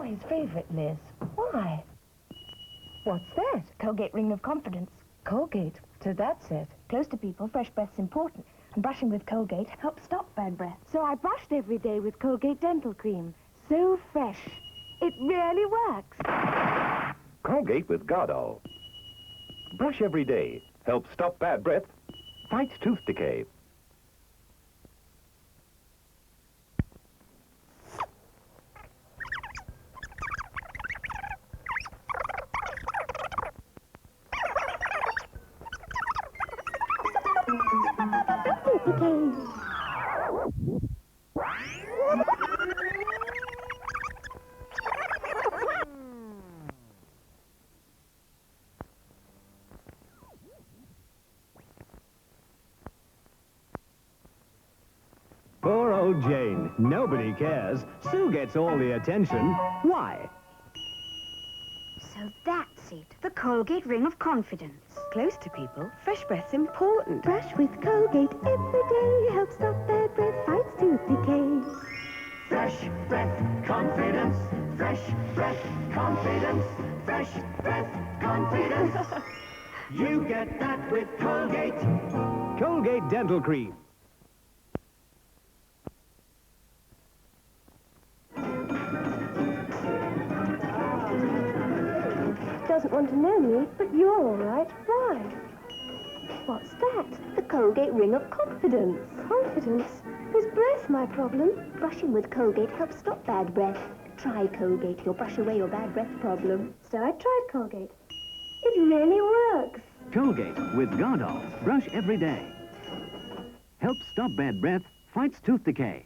his favourite, Liz. Why? What's that? Colgate Ring of Confidence. Colgate. So that's it. Close to people, fresh breath's important. And brushing with Colgate helps stop bad breath. So I brushed every day with Colgate Dental Cream. So fresh. It really works. Colgate with Gardol. Brush every day. Helps stop bad breath. Fights tooth decay. Poor old Jane. Nobody cares. Sue gets all the attention. Why? So that's it. The Colgate Ring of Confidence. Close to people, fresh breath's important. Brush with Colgate every day. Helps stop bad breath, fights tooth decay. Fresh breath confidence. Fresh breath confidence. Fresh breath confidence. You get that with Colgate. Colgate Dental Cream. Doesn't want to know me, but you're all right. Why? What's that? The Colgate Ring of Confidence. Confidence? Is breath my problem? Brushing with Colgate helps stop bad breath. Try Colgate. You'll brush away your bad breath problem. So I tried Colgate. It really works. Colgate with Gardol. Brush every day. Helps stop bad breath. Fights tooth decay.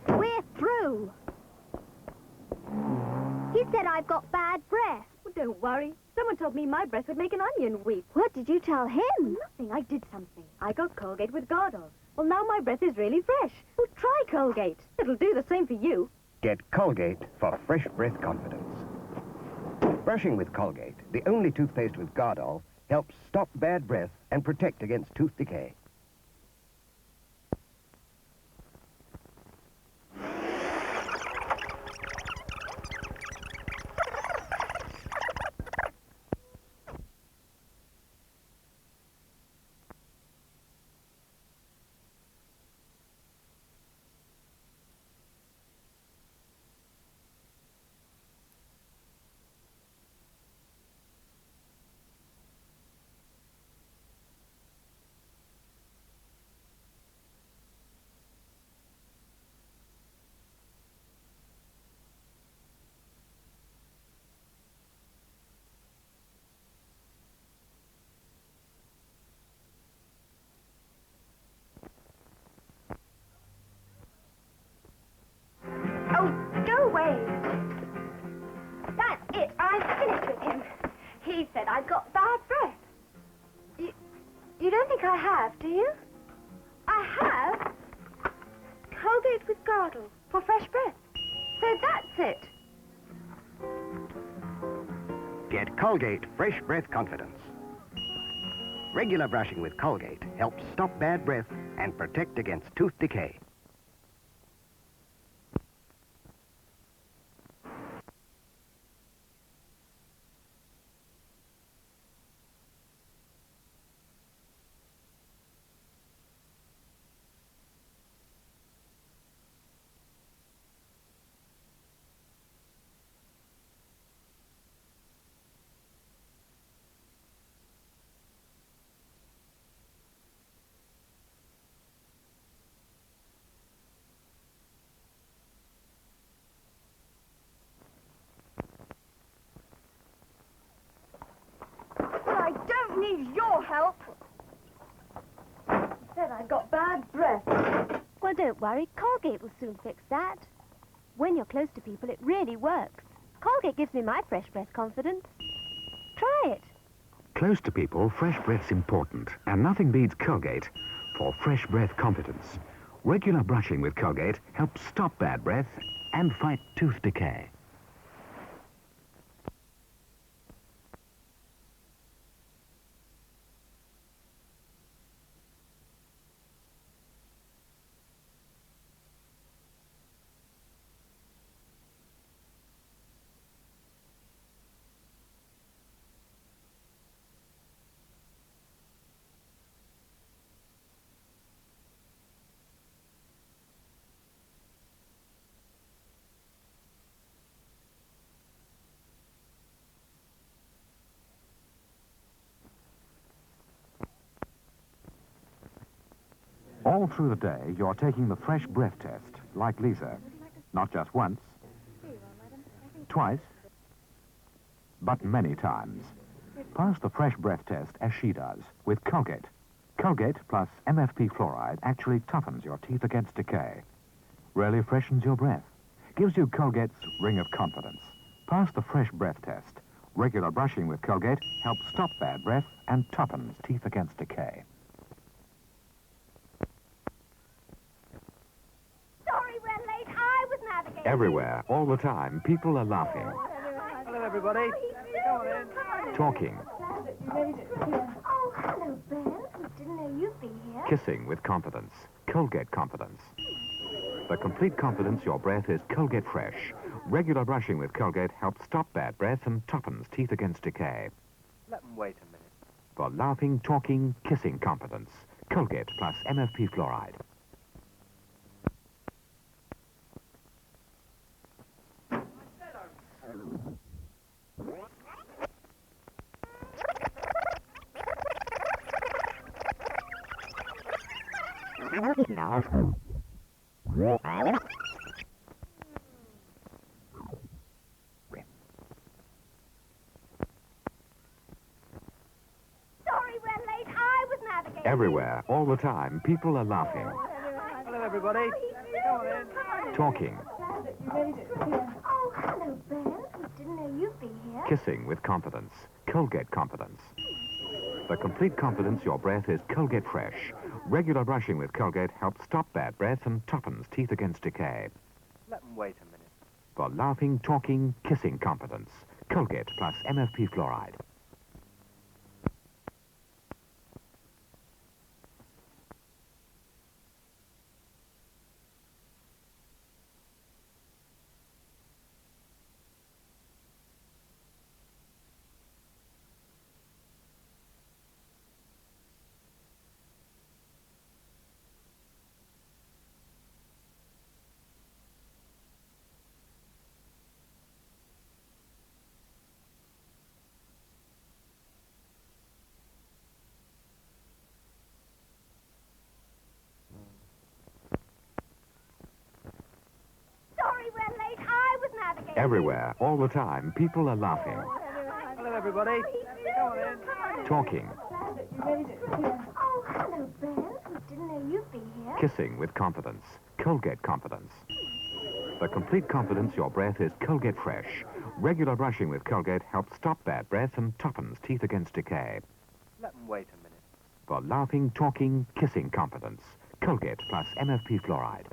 We're through. He said I've got bad breath. Well, don't worry. Someone told me my breath would make an onion weep. What did you tell him? Nothing. I did something. I got Colgate with Gardol. Well, now my breath is really fresh. Well, try Colgate. It'll do the same for you. Get Colgate for fresh breath confidence. Brushing with Colgate, the only toothpaste with Gardol, helps stop bad breath and protect against tooth decay. That's it. I'm finished with him. He said I've got bad breath. You don't think I have, do you? I have. Colgate with Gardol for fresh breath. So that's it. Get Colgate Fresh Breath Confidence. Regular brushing with Colgate helps stop bad breath and protect against tooth decay. needs your help. He said I got bad breath. Well, don't worry. Colgate will soon fix that. When you're close to people, it really works. Colgate gives me my fresh breath confidence. Try it. Close to people, fresh breath's important, and nothing beats Colgate for fresh breath confidence. Regular brushing with Colgate helps stop bad breath and fight tooth decay. All through the day, you're taking the fresh breath test, like Lisa. Not just once, twice, but many times. Pass the fresh breath test as she does, with Colgate. Colgate plus MFP fluoride actually toughens your teeth against decay. Really freshens your breath. Gives you Colgate's ring of confidence. Pass the fresh breath test. Regular brushing with Colgate helps stop bad breath and toughens teeth against decay. Sorry we're late. I was navigating. Everywhere, all the time, people are laughing, Hello, everybody. Come on in. talking, Oh, hello, Ben. Didn't know you'd be here. kissing with confidence. Colgate confidence. The complete confidence your breath is Colgate Fresh. Regular brushing with Colgate helps stop bad breath and toughens teeth against decay. Let them wait a minute. For laughing, talking, kissing confidence. Colgate plus MFP fluoride. Sorry we're late. I was navigating. Everywhere, all the time, people are laughing, Hello, everybody. Come on in. talking, Oh, hello, Ben. Didn't know you'd be here. kissing with confidence. Colgate confidence. The complete confidence your breath is Colgate Fresh. Regular brushing with Colgate helps stop bad breath and toughens teeth against decay. Let them wait a minute. For laughing, talking, kissing confidence. Colgate plus MFP fluoride. Sorry we're late. I was navigating. Everywhere, all the time, people are laughing, Hello, everybody. Come on in. talking, Oh, hello, Ben. Didn't know you'd be here. kissing with confidence. Colgate confidence. The complete confidence your breath is Colgate Fresh. Regular brushing with Colgate helps stop bad breath and toughens teeth against decay. Let them wait a minute. For laughing, talking, kissing confidence. Colgate plus MFP fluoride.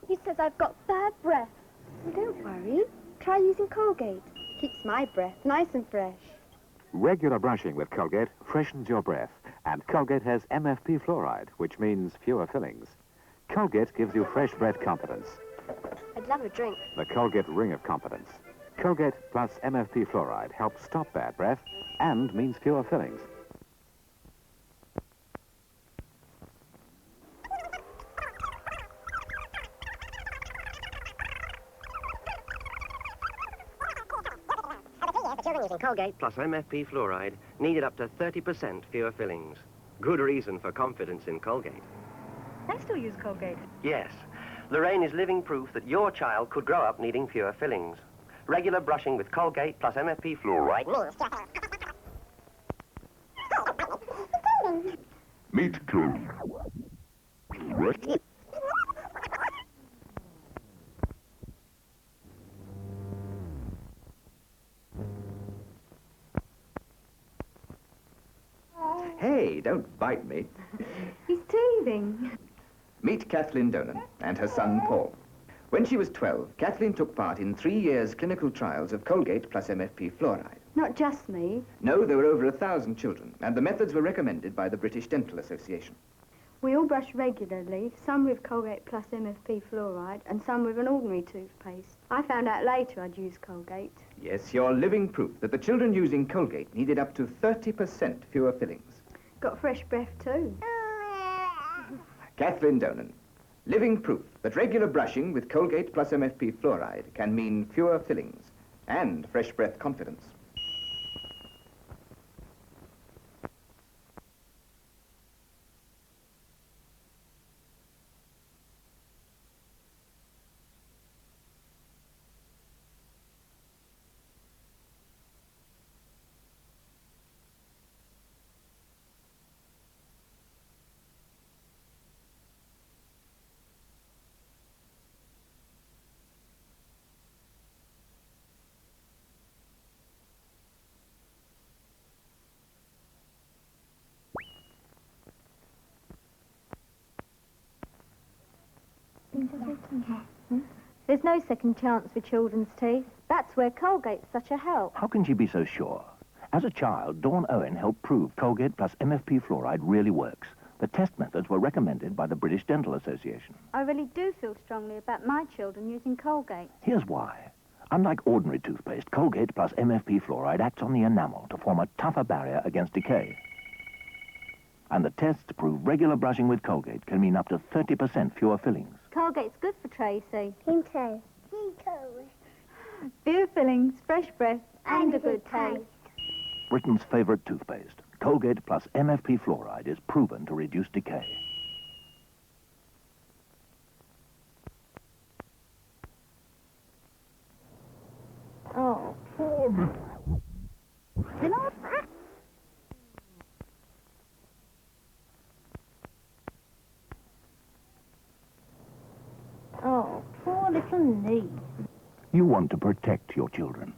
He says I've got bad breath. Well, don't worry. Try using Colgate. Keeps my breath nice and fresh. Regular brushing with Colgate freshens your breath, and Colgate has MFP fluoride, which means fewer fillings. Colgate gives you fresh breath confidence, I'd love a drink. the Colgate ring of confidence. Colgate plus MFP fluoride helps stop bad breath and means fewer fillings. Children using Colgate plus MFP fluoride needed up to 30% fewer fillings. Good reason for confidence in Colgate. I still use Colgate. Yes, Lorraine is living proof that your child could grow up needing fewer fillings. Regular brushing with Colgate plus MFP fluoride means... Meet Colgate. Hey, don't bite me. He's teething. Meet Kathleen Donan and her son, Paul. When she was 12, Kathleen took part in 3 years' clinical trials of Colgate plus MFP fluoride. Not just me. No, there were over 1,000 children, and the methods were recommended by the British Dental Association. We all brush regularly, some with Colgate plus MFP fluoride and some with an ordinary toothpaste. I found out later I'd used Colgate. Yes, you're living proof that the children using Colgate needed up to 30% fewer fillings. Got fresh breath too. Kathleen Donan, living proof that regular brushing with Colgate plus MFP fluoride can mean fewer fillings and fresh breath confidence. There's no second chance for children's teeth. That's where Colgate's such a help. How can she be so sure? As a child, Dawn Owen helped prove Colgate plus MFP fluoride really works. The test methods were recommended by the British Dental Association. I really do feel strongly about my children using Colgate. Here's why. Unlike ordinary toothpaste, Colgate plus MFP fluoride acts on the enamel to form a tougher barrier against decay. And the tests prove regular brushing with Colgate can mean up to 30% fewer fillings. Colgate's good for Tracy. Him too. Fewer fillings, fresh breath, and a good taste. Britain's favourite toothpaste, Colgate plus MFP fluoride is proven to reduce decay. Oh. Oh, poor little knee. You want to protect your children.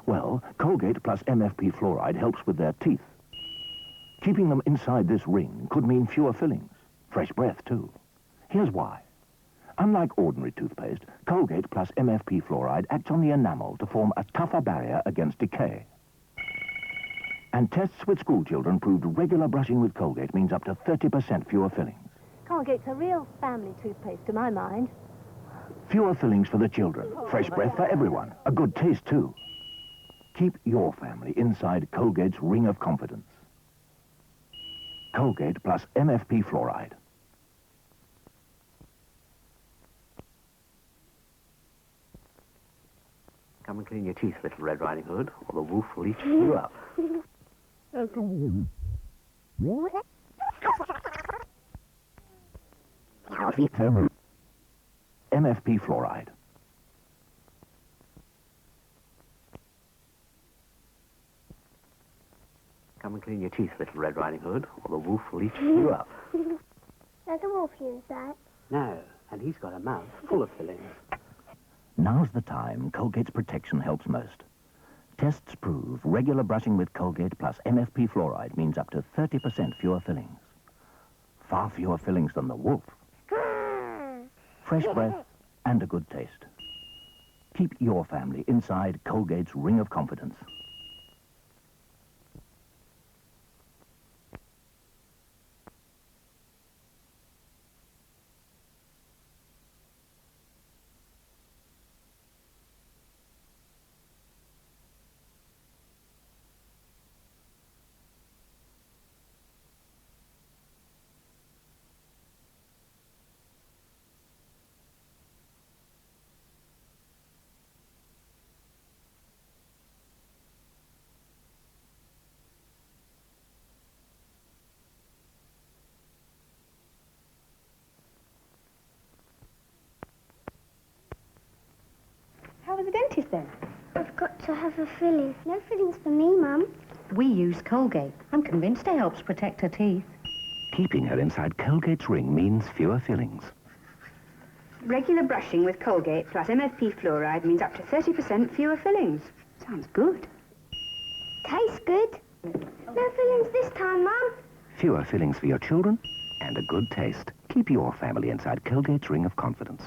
Well, Colgate plus MFP fluoride helps with their teeth. Keeping them inside this ring could mean fewer fillings. Fresh breath, too. Here's why. Unlike ordinary toothpaste, Colgate plus MFP fluoride acts on the enamel to form a tougher barrier against decay. And tests with school children proved regular brushing with Colgate means up to 30% fewer fillings. Colgate's a real family toothpaste to my mind. Fewer fillings for the children. Fresh breath for everyone. A good taste, too. Keep your family inside Colgate's ring of confidence. Colgate plus MFP fluoride. Come and clean your teeth, little Red Riding Hood, or the wolf will eat you up. MFP fluoride. Come and clean your teeth, little Red Riding Hood, or the wolf will eat you up. Does the wolf use that? No, and he's got a mouth full of fillings. Now's the time Colgate's protection helps most. Tests prove regular brushing with Colgate plus MFP fluoride means up to 30% fewer fillings. Far fewer fillings than the wolf. Fresh breath and a good taste. Keep your family inside Colgate's ring of confidence. dentist then? I've got to have a filling. No fillings for me, Mum. We use Colgate. I'm convinced it helps protect her teeth. Keeping her inside Colgate's ring means fewer fillings. Regular brushing with Colgate plus MFP fluoride means up to 30% fewer fillings. Sounds good. Tastes good. No fillings this time, Mum. Fewer fillings for your children and a good taste. Keep your family inside Colgate's ring of confidence.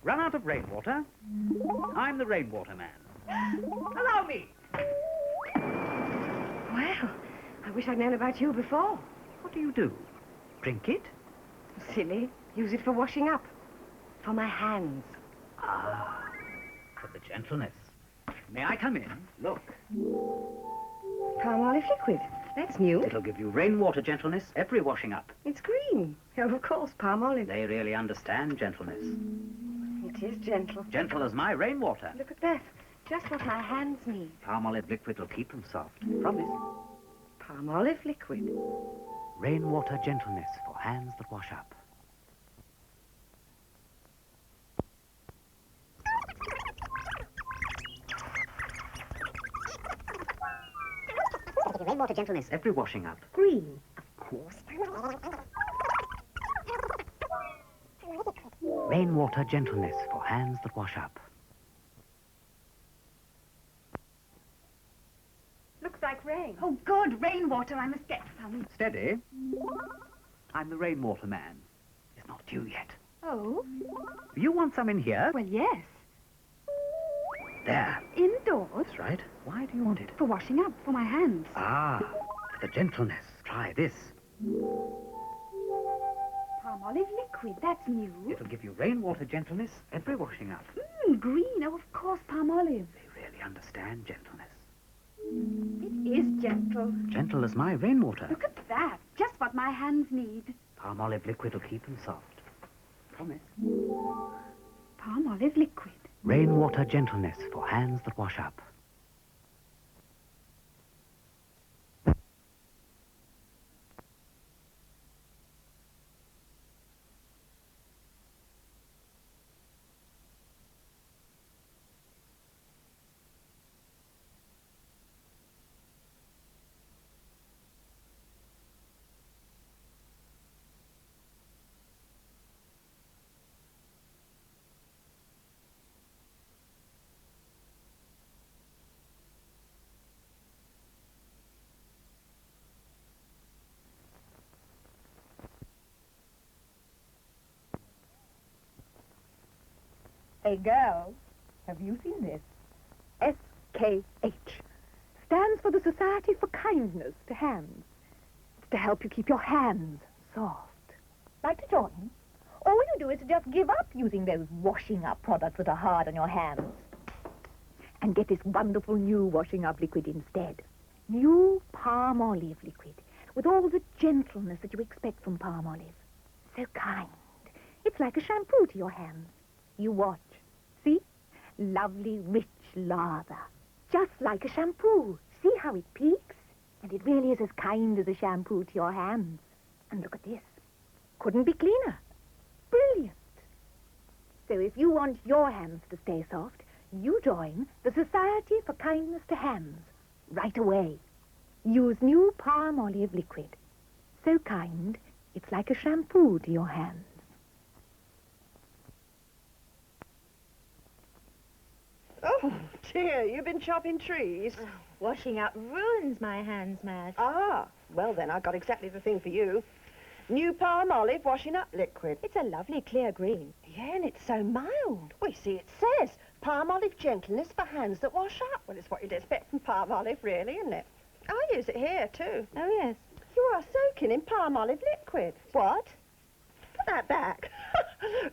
Run out of rainwater? I'm the rainwater man. Allow me! Well, I wish I'd known about you before. What do you do? Drink it? Silly. Use it for washing up. For my hands. Ah, for the gentleness. May I come in? Look. Palm olive liquid. That's new. It'll give you rainwater gentleness every washing up. It's green. Oh, of course, palm olive. They really understand gentleness. It is gentle. Gentle as my rainwater. Look at that. Just what my hands need. Palm olive liquid will keep them soft. Promise. Palm olive liquid. Rainwater gentleness for hands that wash up. Rainwater gentleness every washing up. Green. Of course. Rainwater gentleness for hands that wash up. Looks like rain. Oh, good. Rainwater. I must get some. Steady. I'm the rainwater man. It's not due yet. Oh? You want some in here? Well, yes. There. Indoors? That's right. Why do you want it? For washing up, for my hands. Ah, for the gentleness. Try this. Palm olive liquid. That's new. It'll give you rainwater gentleness every washing up. Green. Oh, of course, palm olive. They really understand gentleness. It is gentle. Gentle as my rainwater. Look at that. Just what my hands need. Palm olive liquid will keep them soft. Promise. Palm olive liquid. Rainwater gentleness for hands that wash up. Hey, girls, have you seen this? SKH stands for the Society for Kindness to Hands. It's to help you keep your hands soft. Like to join? All you do is just give up using those washing up products that are hard on your hands and get this wonderful new washing up liquid instead. New palm olive liquid with all the gentleness that you expect from palm olive. So kind. It's like a shampoo to your hands. You watch. See? Lovely, rich lather. Just like a shampoo. See how it peaks? And it really is as kind as a shampoo to your hands. And look at this. Couldn't be cleaner. Brilliant. So if you want your hands to stay soft, you join the Society for Kindness to Hands right away. Use new palm olive liquid. So kind, it's like a shampoo to your hands. Oh, dear, you've been chopping trees? Washing up ruins my hands, Madge. Ah, well then, I've got exactly the thing for you. New palm olive washing up liquid. It's a lovely clear green. Yeah, and it's so mild. Well, you see, it says Palmolive Gentleness for hands that wash up. Well, it's what you'd expect from Palmolive, really, isn't it? I use it here, too. Oh, yes. You are soaking in Palmolive liquid. What? Put that back.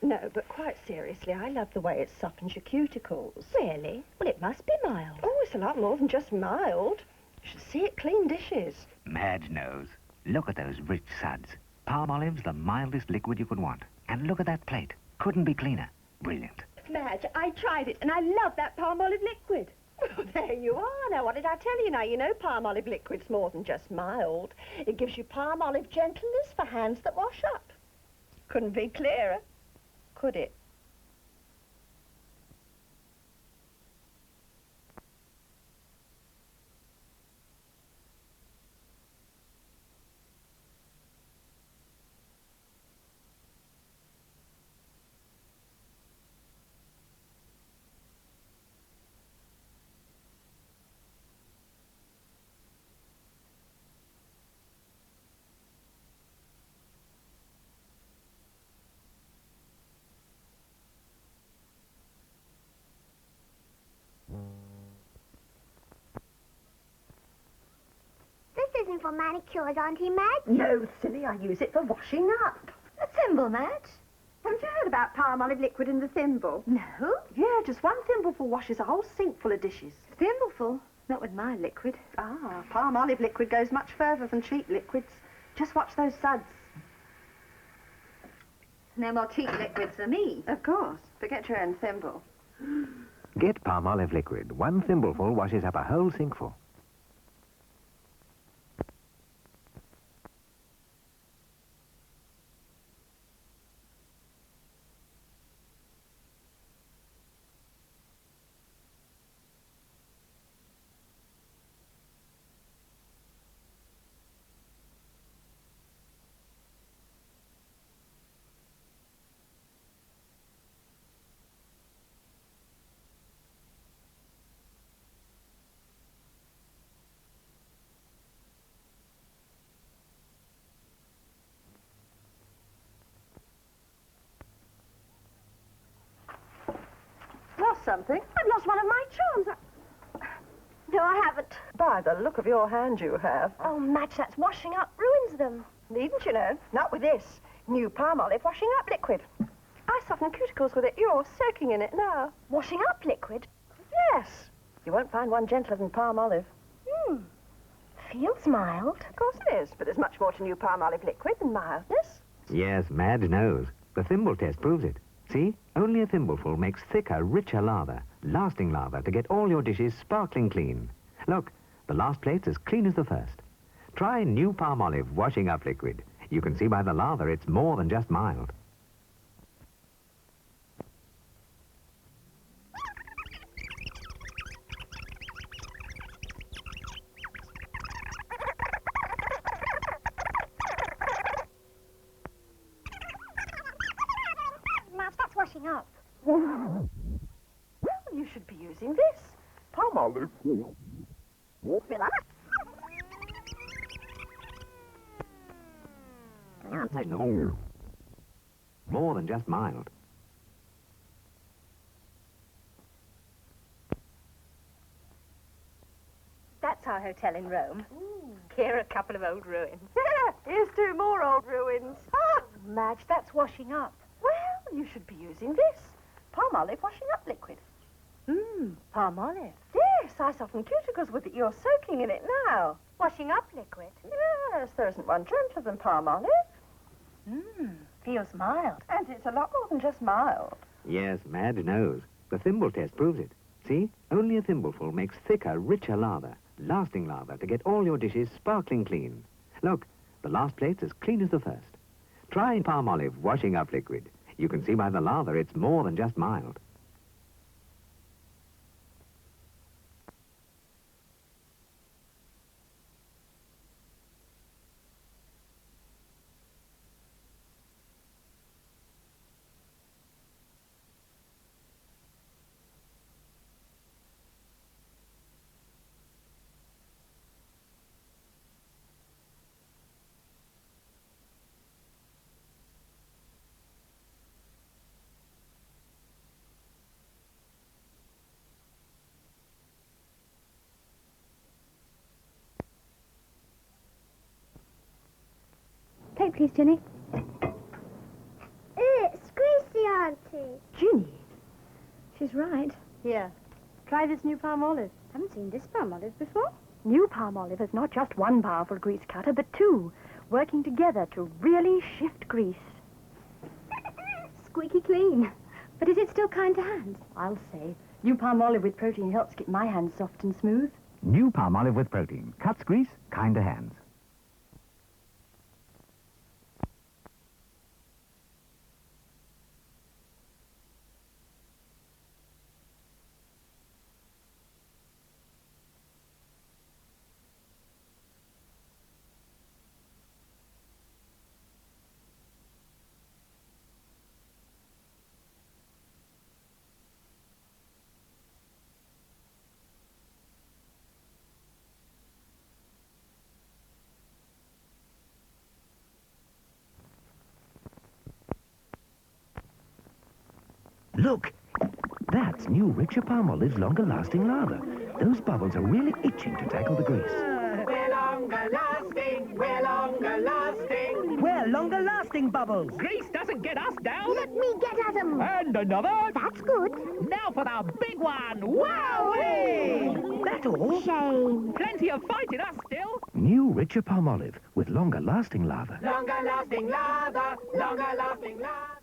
No, but quite seriously, I love the way it softens your cuticles. Really? Well, it must be mild. Oh, it's a lot more than just mild. You should see it clean dishes. Madge knows. Look at those rich suds. Palmolive's the mildest liquid you could want. And look at that plate. Couldn't be cleaner. Brilliant. Madge, I tried it, and I love that Palmolive liquid. Well, there you are. Now, what did I tell you? Now, you know Palmolive liquid's more than just mild. It gives you Palmolive Gentleness for hands that wash up. Couldn't be clearer, could it? This isn't for manicures, Auntie Madge. No, silly, I use it for washing up. A thimble, Madge? Haven't you heard about Palmolive liquid in the thimble? No. Yeah, just one thimbleful washes a whole sink full of dishes. Thimbleful? Not with my liquid. Ah, Palmolive liquid goes much further than cheap liquids. Just watch those suds. No more cheap liquids for me. Of course. Forget your own thimble. Get Palmolive liquid. One thimbleful washes up a whole sinkful. Lost something? I've lost one of my charms. No, I haven't. By the look of your hand, you have. Oh, Madge, that's washing up ruins them. Needn't you know? Not with this. New Palmolive washing up liquid. I soften cuticles with it. You're soaking in it now. Washing up liquid? Yes. You won't find one gentler than Palmolive. Feels mild. Of course it is, but there's much more to new Palmolive liquid than mildness. Yes, Madge knows. The thimble test proves it. See? Only a thimbleful makes thicker, richer lather, lasting lather to get all your dishes sparkling clean. Look, the last plate's as clean as the first. Try new Palmolive washing up liquid. You can see by the lather it's more than just mild. Madge, that's washing up. Well, you should be using this. Palmolive. More than just mild. That's our hotel in Rome. Here are a couple of old ruins. Here's two more old ruins. Ah, Madge, that's washing up. well, you should be using this. Palmolive washing up liquid. Palmolive. Yes, I soften cuticles with it. You're soaking in it now. Washing up liquid? Yes, there isn't one gentler than Palmolive. Feels mild. And it's a lot more than just mild. Yes, Madge knows. The thimble test proves it. See? Only a thimbleful makes thicker, richer lather, lasting lather to get all your dishes sparkling clean. Look, the last plate's as clean as the first. Try Palmolive washing up liquid. You can see by the lather it's more than just mild. please, Jenny. It's greasy, Auntie. Ginny. She's right. Here, try this new palm olive. Haven't seen this palm olive before. New palm olive is not just one powerful grease cutter, but two, working together to really shift grease. Squeaky clean. But is it still kind to hands? I'll say, new palm olive with protein helps keep my hands soft and smooth. New palm olive with protein. Cuts grease, kind to hands. Look, that's new richer palm olive's longer-lasting lather. Those bubbles are really itching to tackle the grease. We're longer lasting, we're longer lasting. We're longer lasting bubbles. Grease doesn't get us down. Let me get at them. And another. That's good. Now for the big one. Wowee! That all? Shame. Plenty of fight in us still. New richer palm olive with longer-lasting lather. Longer lasting lather, longer lasting lather.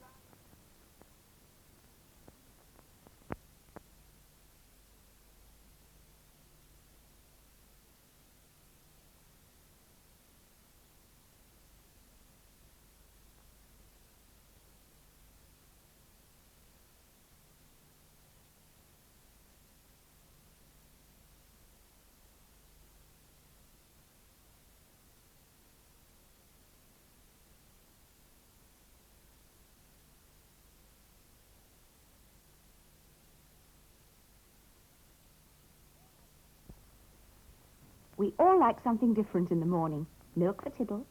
We all like something different in the morning. Milk for Tibbles,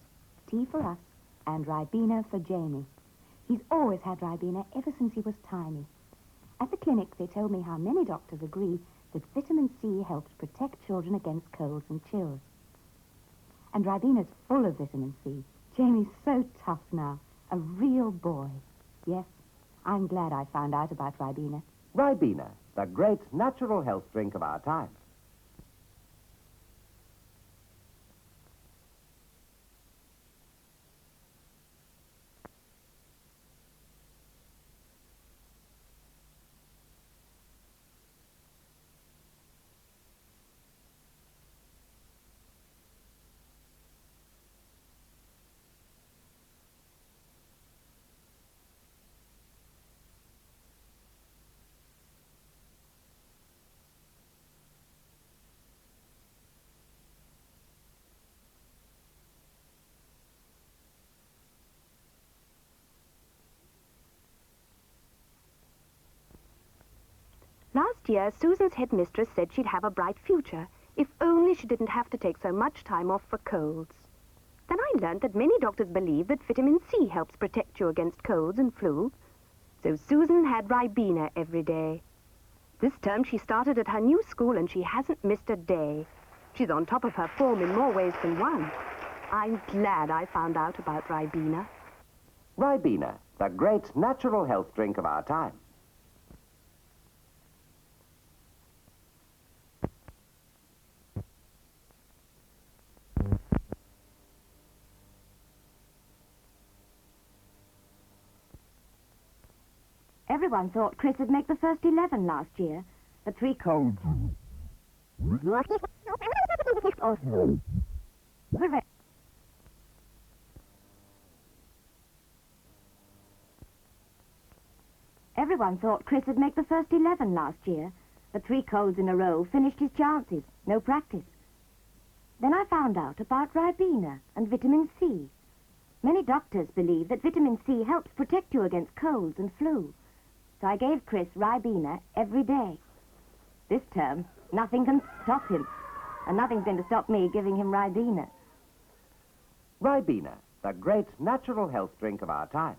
tea for us, and Ribena for Jamie. He's always had Ribena ever since he was tiny. At the clinic, they told me how many doctors agree that vitamin C helps protect children against colds and chills. And Ribena's full of vitamin C. Jamie's so tough now, a real boy. Yes, I'm glad I found out about Ribena. Ribena, the great natural health drink of our time. Last year, Susan's headmistress said she'd have a bright future, if only she didn't have to take so much time off for colds. Then I learned that many doctors believe that vitamin C helps protect you against colds and flu. So Susan had Ribena every day. This term she started at her new school and she hasn't missed a day. She's on top of her form in more ways than one. I'm glad I found out about Ribena. Ribena, the great natural health drink of our time. Everyone thought Chris would make the first 11 last year, but 3 colds. Everyone thought Chris would make the first 11 last year, but 3 colds in a row finished his chances. No practice. Then I found out about Ribena and vitamin C. Many doctors believe that vitamin C helps protect you against colds and flu. So I gave Chris Ribena every day. This term, nothing can stop him. And nothing's going to stop me giving him Ribena. Ribena, the great natural health drink of our time.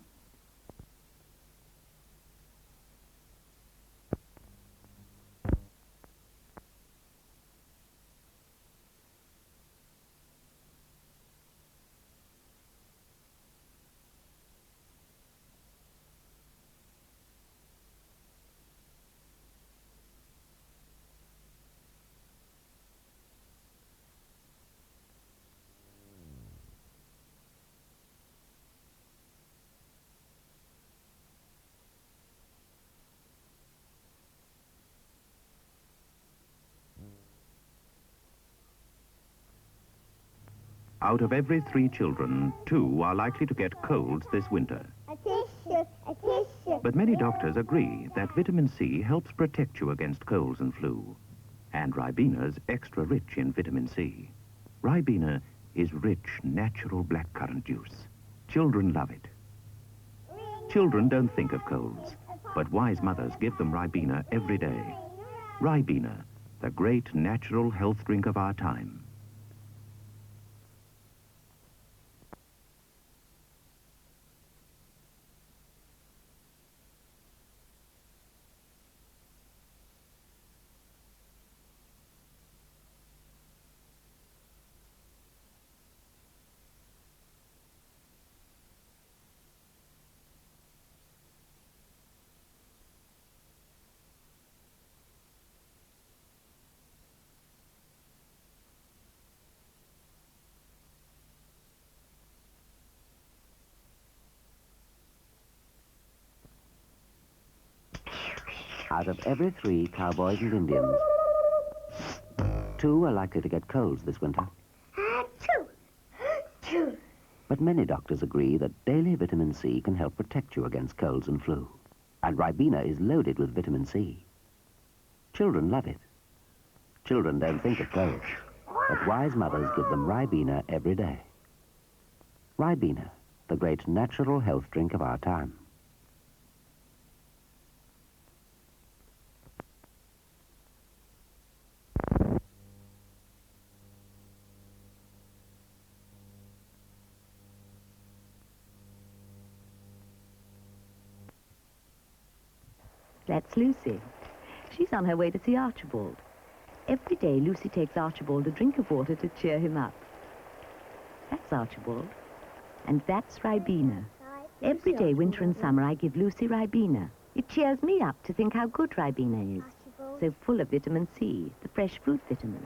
Out of every 3 children, 2 are likely to get colds this winter. A tissue, a tissue. But many doctors agree that vitamin C helps protect you against colds and flu. And Ribena's extra rich in vitamin C. Ribena is rich, natural blackcurrant juice. Children love it. Children don't think of colds, but wise mothers give them Ribena every day. Ribena, the great natural health drink of our time. Out of every 3 cowboys and Indians, 2 are likely to get colds this winter. Two. But many doctors agree that daily vitamin C can help protect you against colds and flu. And Ribena is loaded with vitamin C. Children love it. Children don't think of colds, but wise mothers give them Ribena every day. Ribena, the great natural health drink of our time. That's Lucy. She's on her way to see Archibald. Every day, Lucy takes Archibald a drink of water to cheer him up. That's Archibald. And that's Ribena. Every day, winter and summer, I give Lucy Ribena. It cheers me up to think how good Ribena is. So full of vitamin C, the fresh fruit vitamin.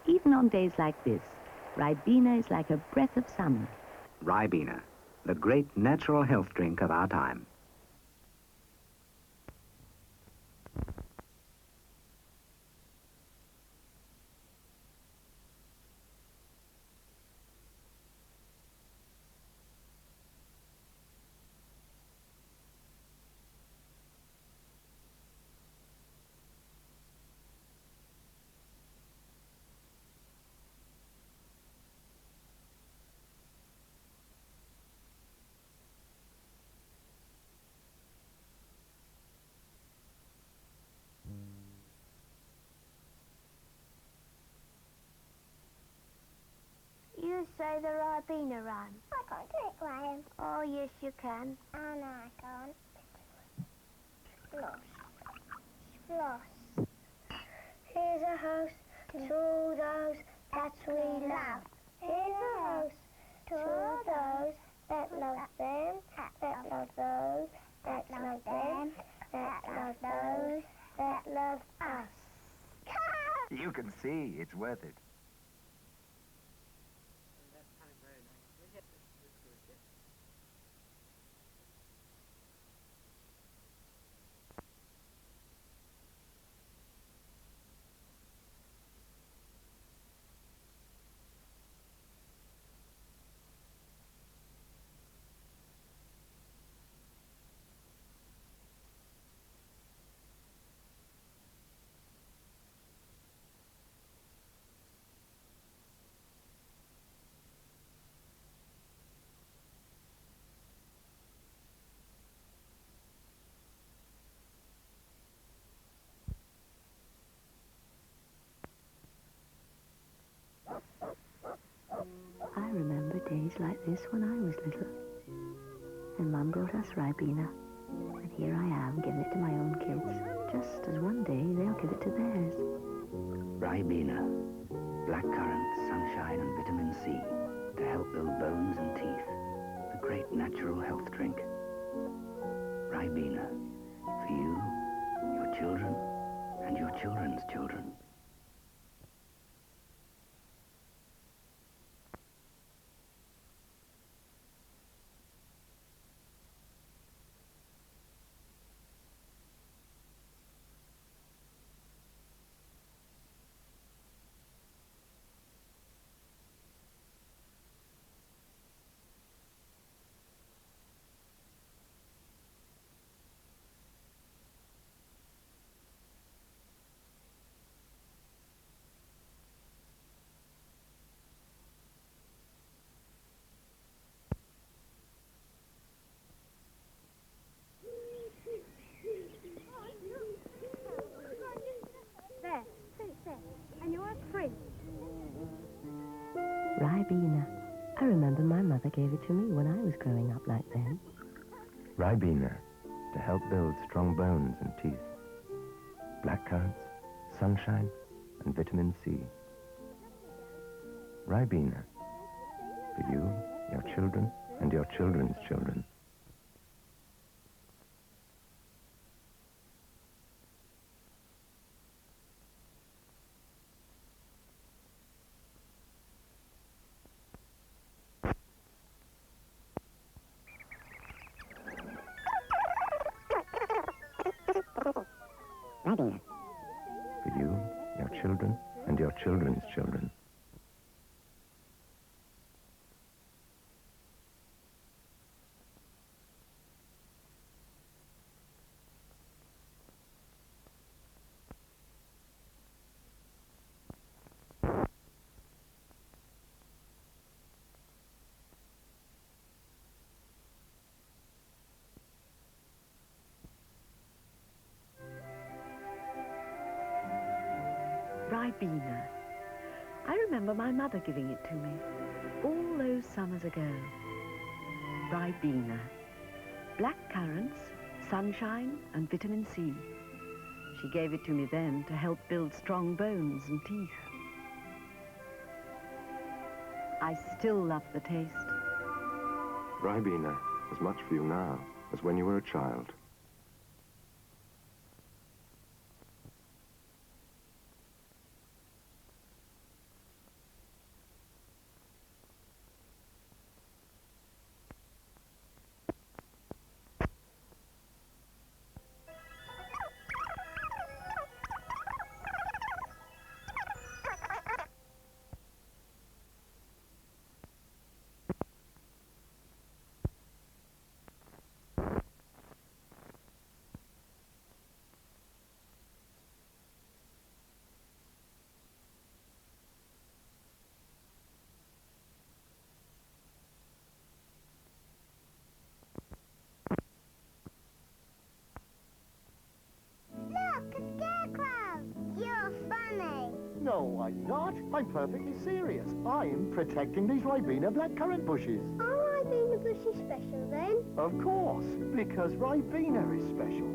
Even on days like this, Ribena is like a breath of summer. Ribena, the great natural health drink of our time. You say the Ribena rhyme. I can't do it, Graham. Oh, yes, you can. Oh, no, I can't. Splosh. Splosh. Here's a house to all those that we love. Here's a house to all those that love them, that love those, that love them, that love those, that love us. You can see it's worth it. I remember days like this when I was little. And Mum brought us Ribena. And here I am giving it to my own kids, just as one day they'll give it to theirs. Ribena, blackcurrant, sunshine and vitamin C to help build bones and teeth. The great natural health drink. Ribena, for you, your children, and your children's children. to me when I was growing up like them. Ribena, to help build strong bones and teeth. Blackcurrants, sunshine, and vitamin C. Ribena, for you, your children, and your children's children. Ribena. For you, your children, and your children's children. Ribena. I remember my mother giving it to me all those summers ago. Ribena. Black currants, sunshine, and vitamin C. She gave it to me then to help build strong bones and teeth. I still love the taste. Ribena, as much for you now as when you were a child. No, I'm not. I'm perfectly serious. I'm protecting these Ribena blackcurrant bushes. Are Ribena bushes special then? Of course, because Ribena is special.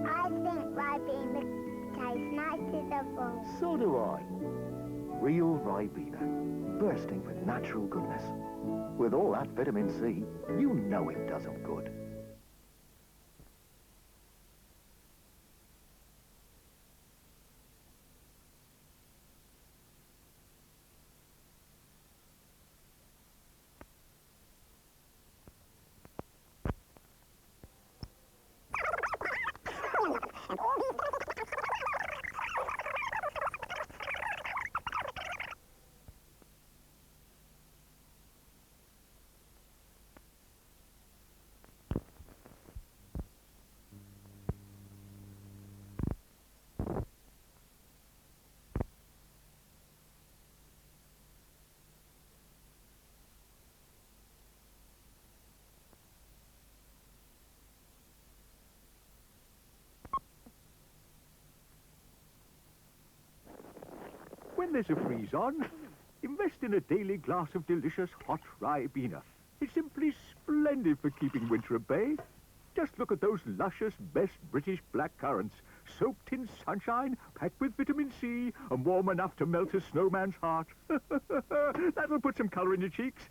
I think Ribena tastes nice as a ball. So do I. Real Ribena, bursting with natural goodness. With all that vitamin C, you know it does them good. When there's a freeze on, invest in a daily glass of delicious hot Ribena. It's simply splendid for keeping winter at bay. Just look at those luscious, best British black currants, soaked in sunshine, packed with vitamin C, and warm enough to melt a snowman's heart. That'll put some colour in your cheeks.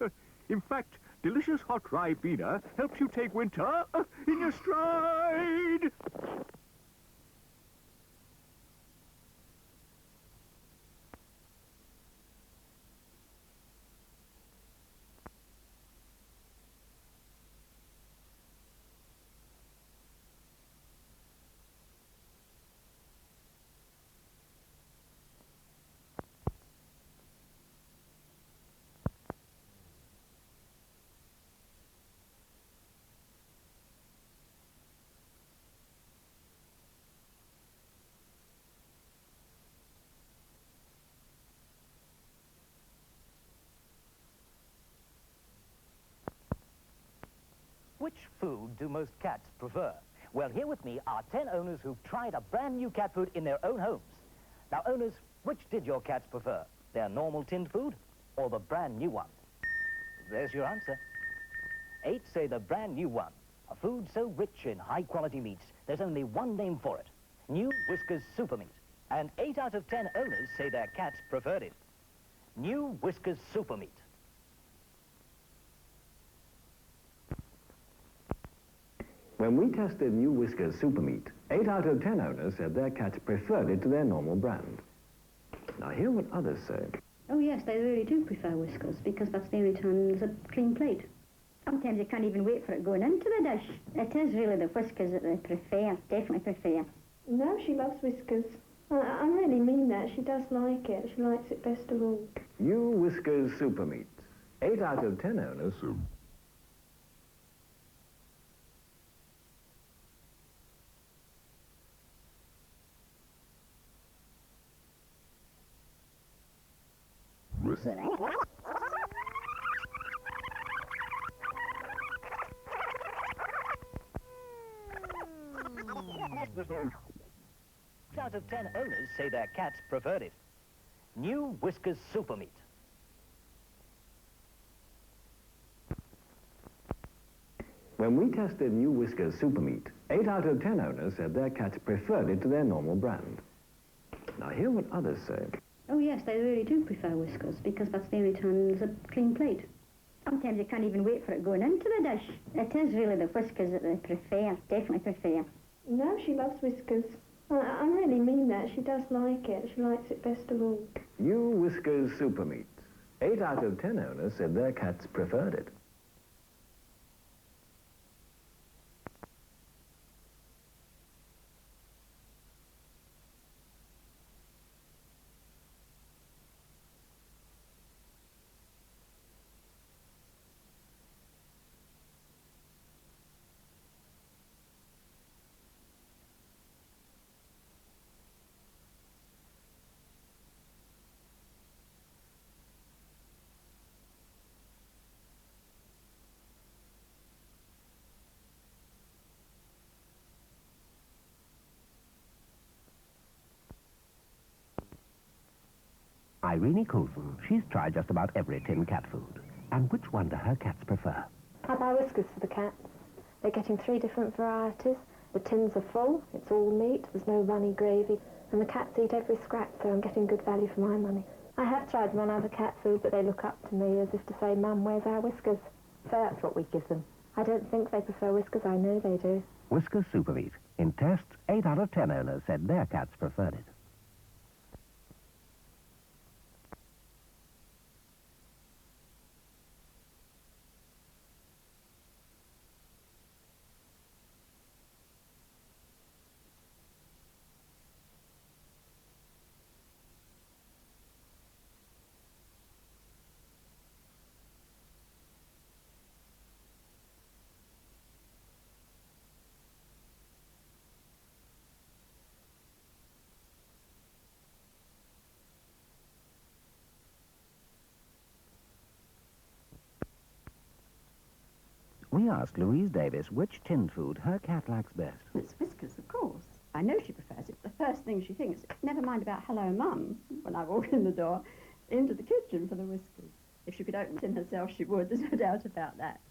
In fact, delicious hot Ribena helps you take winter in your stride. Which food do most cats prefer? Well, here with me are 10 owners who've tried a brand new cat food in their own homes. Now, owners, which did your cats prefer? Their normal tinned food or the brand new one? there's your answer. 8 say the brand new one. A food so rich in high-quality meats, there's only one name for it. New Whiskas Super Meat. And 8 out of 10 owners say their cats preferred it. New Whiskas Super Meat. When we tested new Whiskas Super Meat, 8 out of 10 owners said their cats preferred it to their normal brand. Now hear what others say. Oh yes, they really do prefer Whiskas because that's the only time there's a clean plate. Sometimes you can't even wait for it going into the dish. It is really the Whiskas that they prefer, definitely prefer. No, she loves Whiskas. I really mean that. She does like it. She likes it best of all. New Whiskas Super Meat. 8 out of 10 owners. Out of 10 owners say their cats preferred it. New Whiskas Super Meat. When we tested new Whiskas Super Meat, 8 out of 10 owners said their cats preferred it to their normal brand. Now hear what others say. Oh yes, they really do prefer Whiskas because that's the only time there's a clean plate. Sometimes you can't even wait for it going into the dish. It is really the Whiskas that they prefer, definitely prefer. No, she loves Whiskas. I really mean that. She does like it. She likes it best of all. New Whiskas Super Meat. 8 out of 10 owners said their cats preferred it. Irene Coulson, she's tried just about every tin cat food. And which one do her cats prefer? I buy Whiskas for the cats. They're getting 3 different varieties. The tins are full, it's all meat, there's no runny gravy, and the cats eat every scrap, so I'm getting good value for my money. I have tried them on other cat food, but they look up to me as if to say, Mum, where's our Whiskas? So that's what we give them. I don't think they prefer Whiskas, I know they do. Whiskas Super Meat. In tests, 8 out of 10 owners said their cats preferred it. We asked Louise Davis which tinned food her cat likes best. It's Whiskas, of course. I know she prefers it. The first thing she thinks, never mind about hello, Mum, when I walk in the door, into the kitchen for the Whiskas. If she could open it in herself, she would. There's no doubt about that.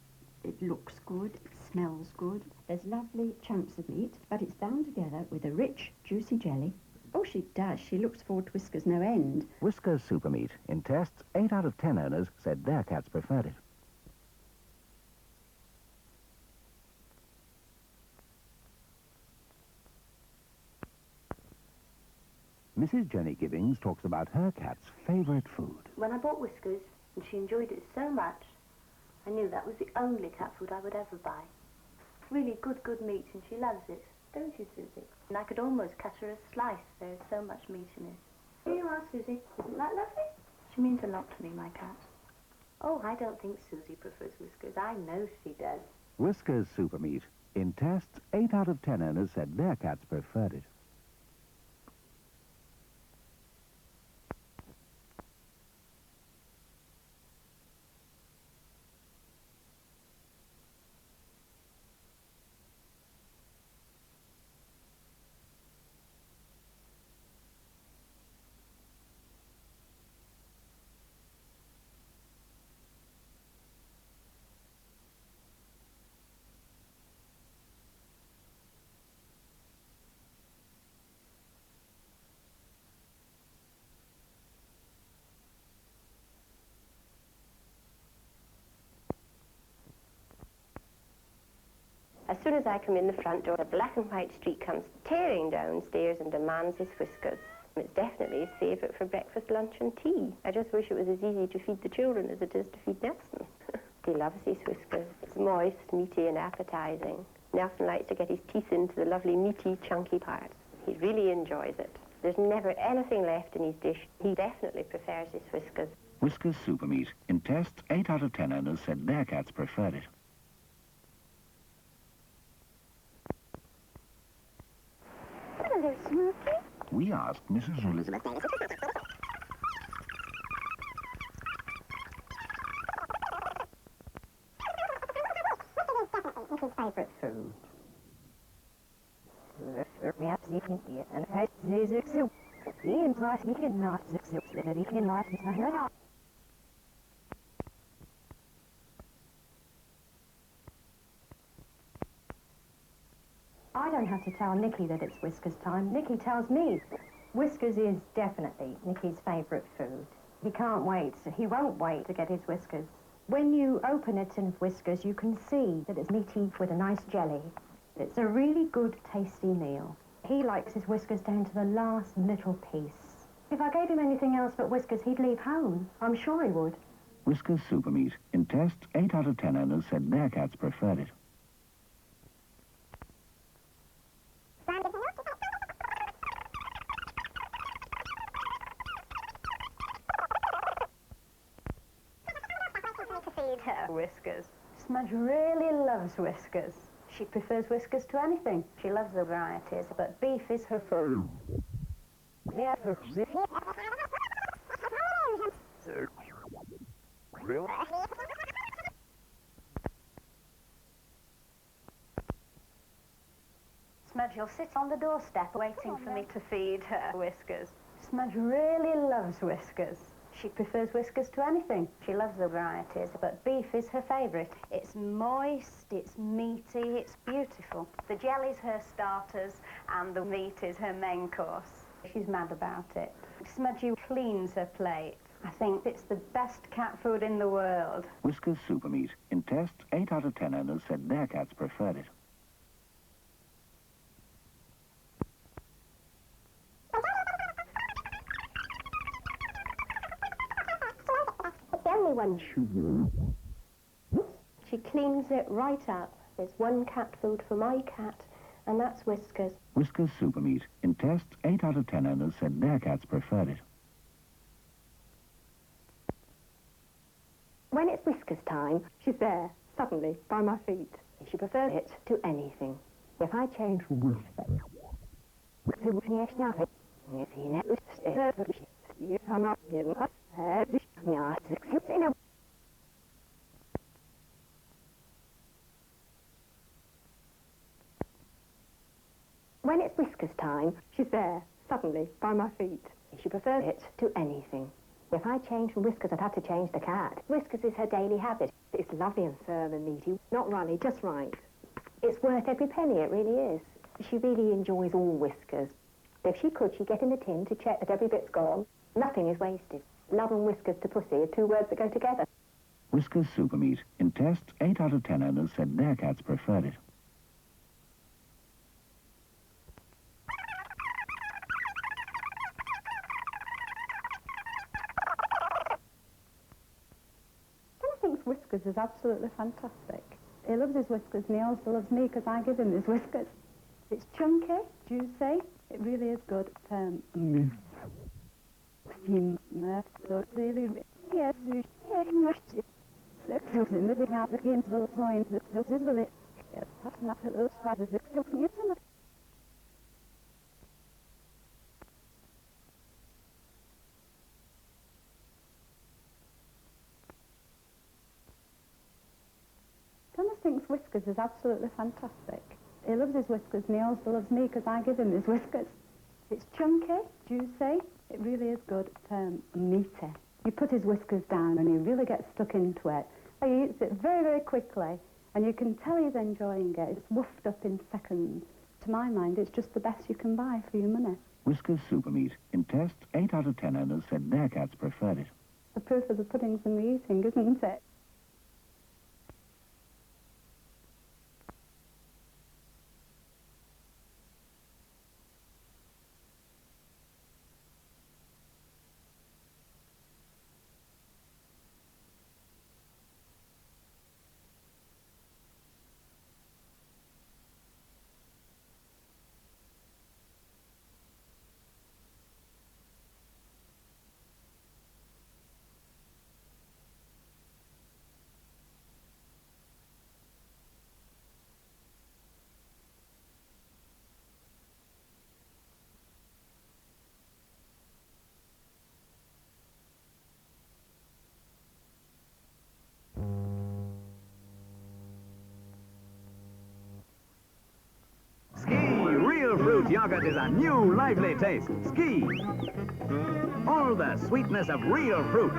It looks good. It smells good. There's lovely chunks of meat, but it's bound together with a rich, juicy jelly. Oh, she does. She looks forward to Whiskas no end. Whiskas Super Meat. In tests, 8 out of 10 owners said their cats preferred it. Mrs. Jenny Gibbings talks about her cat's favourite food. When I bought Whiskas, and she enjoyed it so much, I knew that was the only cat food I would ever buy. Really good meat, and she loves it. Don't you, Susie? And I could almost cut her a slice. There is so much meat in it. Here you are, Susie. Isn't that lovely? She means a lot to me, my cat. Oh, I don't think Susie prefers Whiskas. I know she does. Whiskas Super Meat. In tests, 8 out of 10 owners said their cats preferred it. soon as I come in the front door, the black and white streak comes tearing downstairs and demands his Whiskers. It's definitely his favourite for breakfast, lunch and tea. I just wish it was as easy to feed the children as it is to feed Nelson. He loves his Whiskers. It's moist, meaty and appetising. Nelson likes to get his teeth into the lovely, meaty, chunky parts. He really enjoys it. There's never anything left in his dish. He definitely prefers his Whiskers. Whiskers Super Meat. In tests, 8 out of 10 owners said their cats preferred it. Hello, Smokey. We asked Mrs. Elizabeth. What's his favourite food? I don't have to tell Nicky that it's Whiskers time. Nicky tells me. Whiskers is definitely Nicky's favourite food. He can't wait. He won't wait to get his Whiskers. When you open a tin of Whiskers, you can see that it's meaty with a nice jelly. It's a really good, tasty meal. He likes his Whiskers down to the last little piece. If I gave him anything else but Whiskers, he'd leave home. I'm sure he would. Whiskers Super Meat. In tests, 8 out of 10 owners said their cats preferred it. Her Whiskers. Smudge really loves Whiskers. She prefers Whiskers to anything. She loves the varieties, but beef is her favourite. Yeah, her Smudge, you'll sit on the doorstep waiting for me to feed her Whiskers. Smudge really loves Whiskers. She prefers Whiskers to anything. She loves the varieties, but beef is her favourite. It's moist, it's meaty, it's beautiful. The jelly's her starters, and the meat is her main course. She's mad about it. Smudgy cleans her plate. I think it's the best cat food in the world. Whiskers Super Meat. In tests, 8 out of 10 owners said their cats preferred it. Only one shoe. She cleans it right up. There's one cat food for my cat, and that's Whiskers. Whiskers Super Meat. In tests, 8 out of 10 owners said their cats preferred it. When it's Whiskers time, she's there, suddenly, by my feet. She prefers it to anything. If I change from Whiskers, when it's Whiskers time, she's there, suddenly, by my feet. She prefers it to anything. If I change from Whiskers, I'd have to change the cat. Whiskers is her daily habit. It's lovely and firm and meaty, not runny, just right. It's worth every penny, it really is. She really enjoys all Whiskers. If she could, she'd get in the tin to check that every bit's gone. Nothing is wasted. Love and Whiskers to Pussy are two words that go together. Whiskers Super Meat. In tests, 8 out of 10 owners said their cats preferred it. Whiskers is absolutely fantastic. He loves his Whiskers and he also loves me because I give him his Whiskers. It's chunky, juicy, it really is good. Thomas thinks Whiskers is absolutely fantastic. He loves his Whiskers and he also loves me because I give him his Whiskers. It's chunky, juicy, it really is good. Meaty. You put his Whiskers down and he really gets stuck into it. He eats it very, very quickly and you can tell he's enjoying it. It's woofed up in seconds. To my mind, it's just the best you can buy for your money. Whiskers Super Meat. In tests, 8 out of 10 owners said their cats preferred it. The proof of the pudding's in the eating, isn't it? fruit yogurt is a new, lively taste. Ski. All the sweetness of real fruit.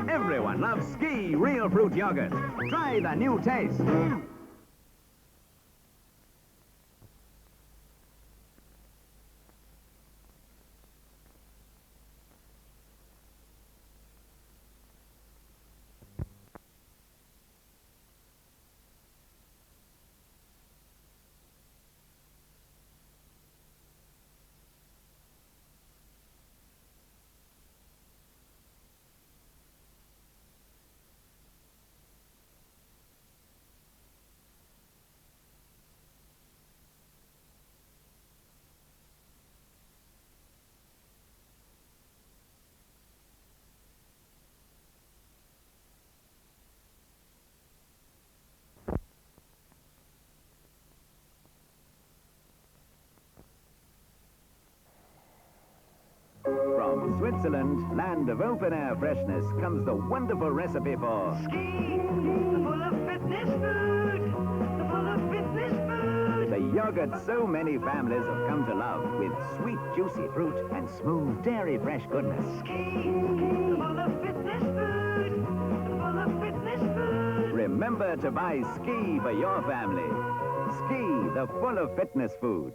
Everyone loves Ski real fruit yogurt. Try the new taste. From Switzerland, land of open-air freshness, comes the wonderful recipe for... Ski, full of fitness food, full of fitness food. The yogurt so many families have come to love, with sweet, juicy fruit and smooth, dairy-fresh goodness. Ski, full of fitness food, full of fitness food. Remember to buy Ski for your family. Ski, the full of fitness food.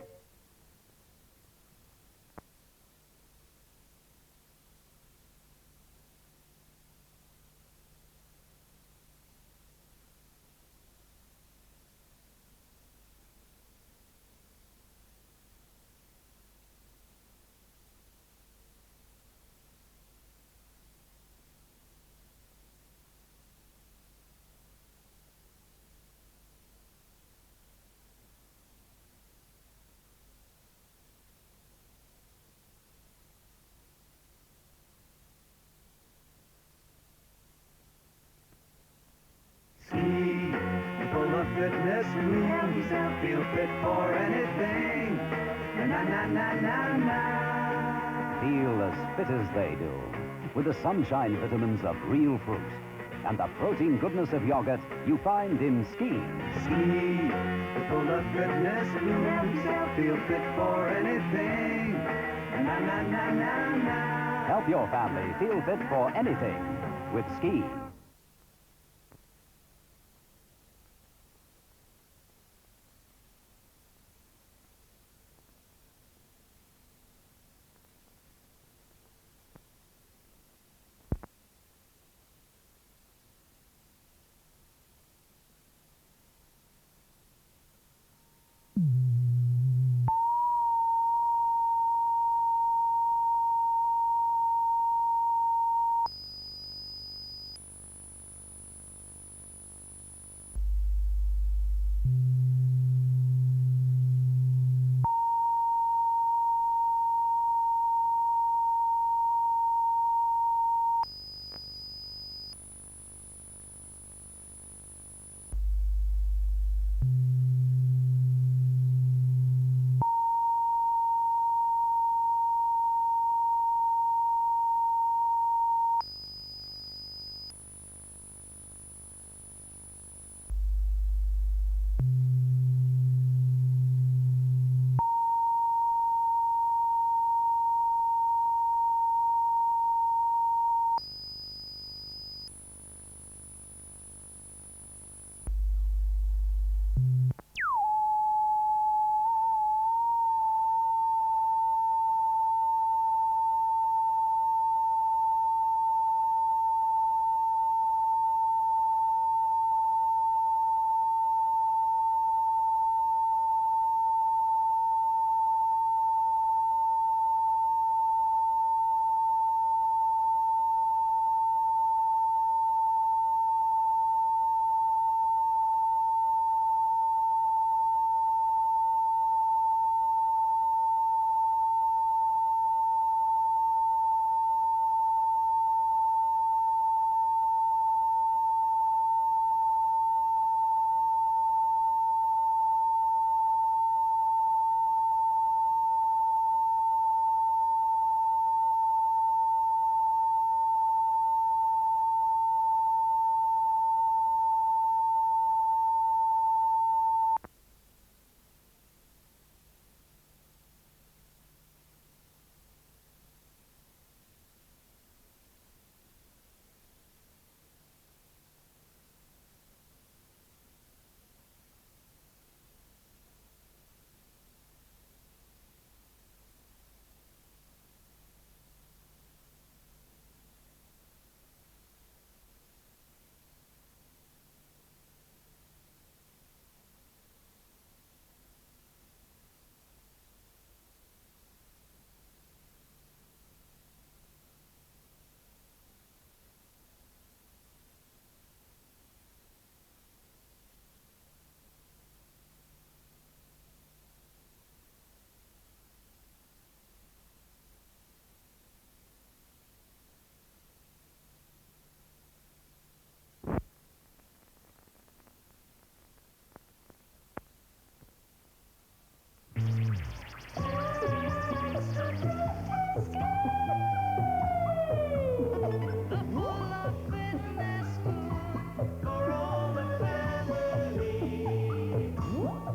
Full of fitness, feel fit for anything. Na na na na na. Feel as fit as they do, with the sunshine vitamins of real fruit and the protein goodness of yogurt you find in Ski. Ski, full of fitness, feel fit for anything. Na na na na na. Help your family feel fit for anything with Ski.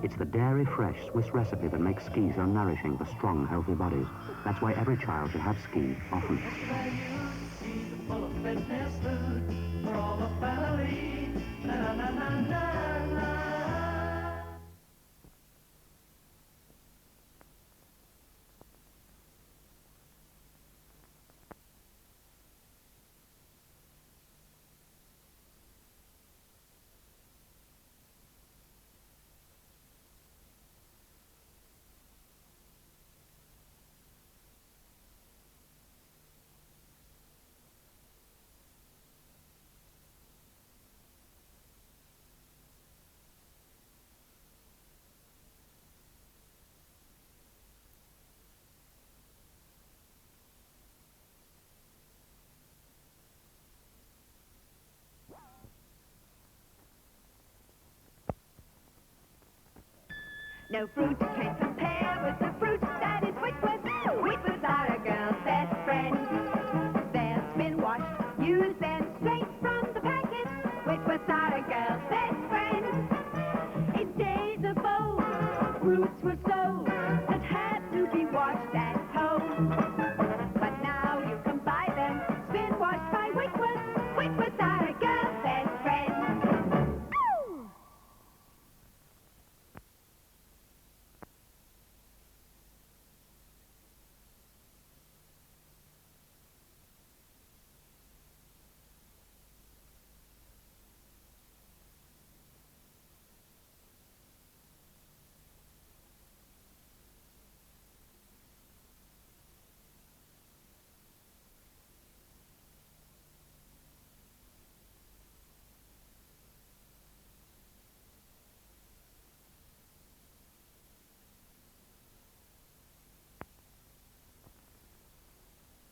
It's the dairy-fresh Swiss recipe that makes ski so nourishing for strong, healthy bodies. That's why every child should have ski often. Full of fitness food for all the family. Na na na na na na. No fruit can compare with the fruit that is Whitworth. Whitworths are a girl's best friend. They're spin washed, use them straight from the packet. Whitworths are a girl's best friend. In days of old, fruits were sold that had to be washed at home. But now you can buy them spin washed by Whitworth. Whitworths are a girl's best friend.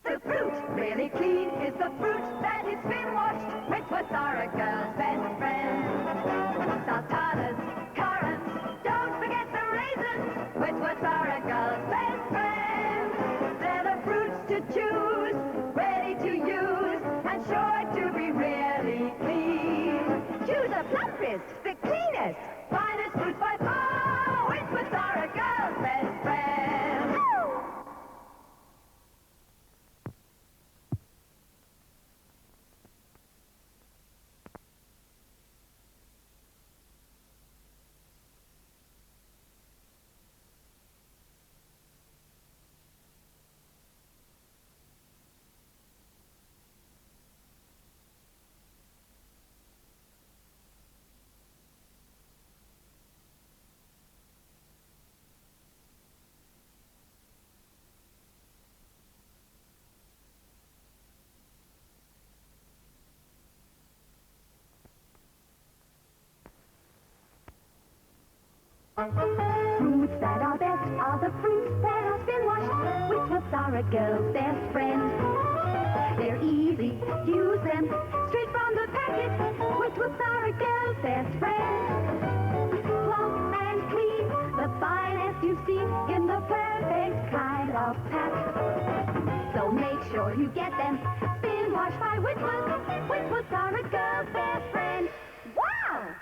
The fruit, really clean, is the fruit that is spin washed. Whitworths are a girl's best friend. Sultanas, currants, don't forget the raisins. Whitworths are a girl's best friend. They're the fruits to choose, ready to use, and sure to be really clean. Choose the plumpest, the cleanest, finest fruit by far. Whitworths are a girl's best friend. Fruits that are best are the fruits that are spin washed. Whitworths are a girl's best friend. They're easy, use them straight from the packet. Whitworths are a girl's best friend. Plump and clean, the finest you see in the perfect kind of pack. So make sure you get them spin washed by Whitworths. Whitworths are a girl's best friend. Wow!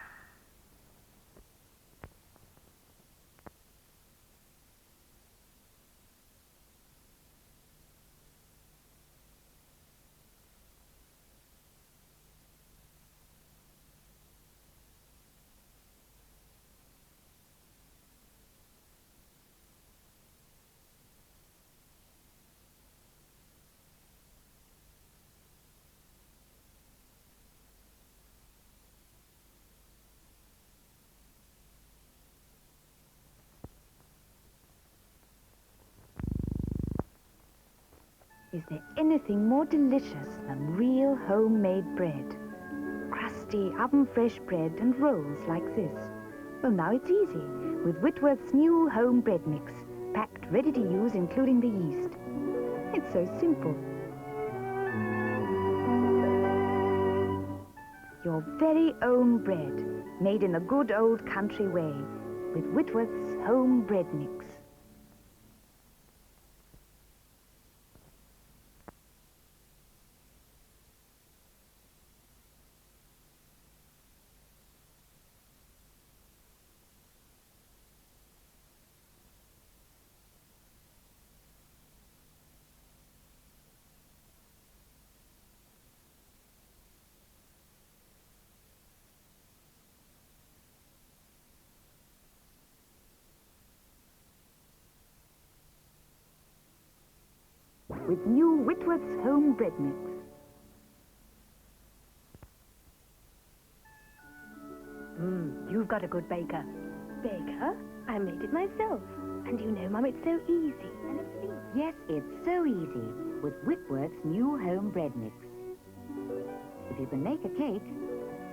Is there anything more delicious than real homemade bread? Crusty, oven-fresh bread and rolls like this. Well, now it's easy with Whitworth's new home bread mix, packed ready to use, including the yeast. It's so simple. Your very own bread, made in the good old country way, with Whitworth's home bread mix. with new Whitworth's home bread mix. You've got a good baker. Baker? I made it myself. And you know, Mum, it's so easy. And it's easy. Yes, it's so easy with Whitworth's new home bread mix. If you can make a cake,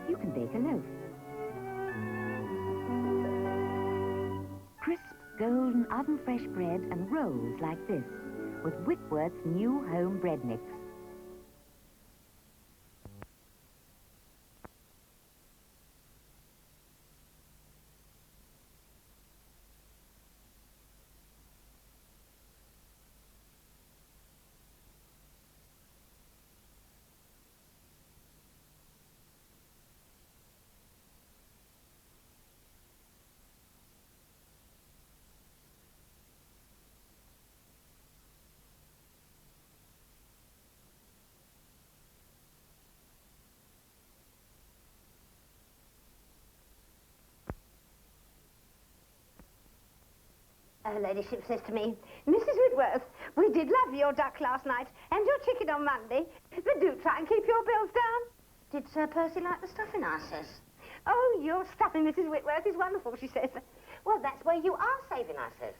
you can bake a loaf. Crisp, golden, oven-fresh bread and rolls like this with Whitworth's new home bread mix. Her ladyship says to me, Mrs. Whitworth, we did love your duck last night and your chicken on Monday, but do try and keep your bills down. Did Sir Percy like the stuffing, I says? Oh, your stuffing, Mrs. Whitworth, is wonderful, she says. Well, that's where you are saving, I says.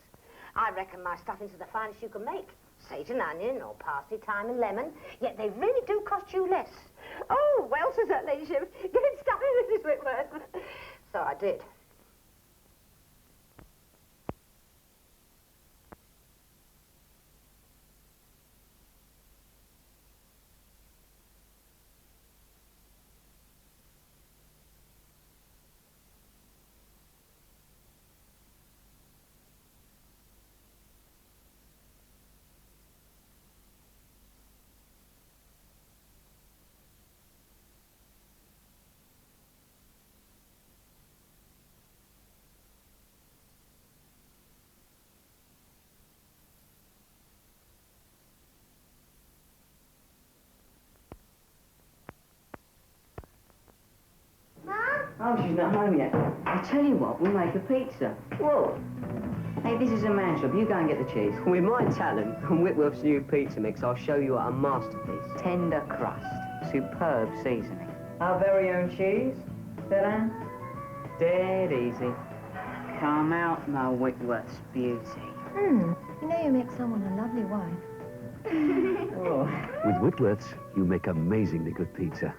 I reckon my stuffings are the finest you can make. Sage and onion, or parsley, thyme and lemon, yet they really do cost you less. Oh, well, says her ladyship, get stuffing, Mrs. Whitworth. So I did. Oh, she's not home yet. I'll tell you what, we'll make a pizza. Whoa. Hey, this is a man's job. You go and get the cheese. With my talent and Whitworth's new pizza mix, I'll show you a masterpiece. Tender crust. Superb seasoning. Our very own cheese. Dylan. Dead easy. Come out, my Whitworth's beauty. You know you make someone a lovely wife. Oh. With Whitworth's, you make amazingly good pizza.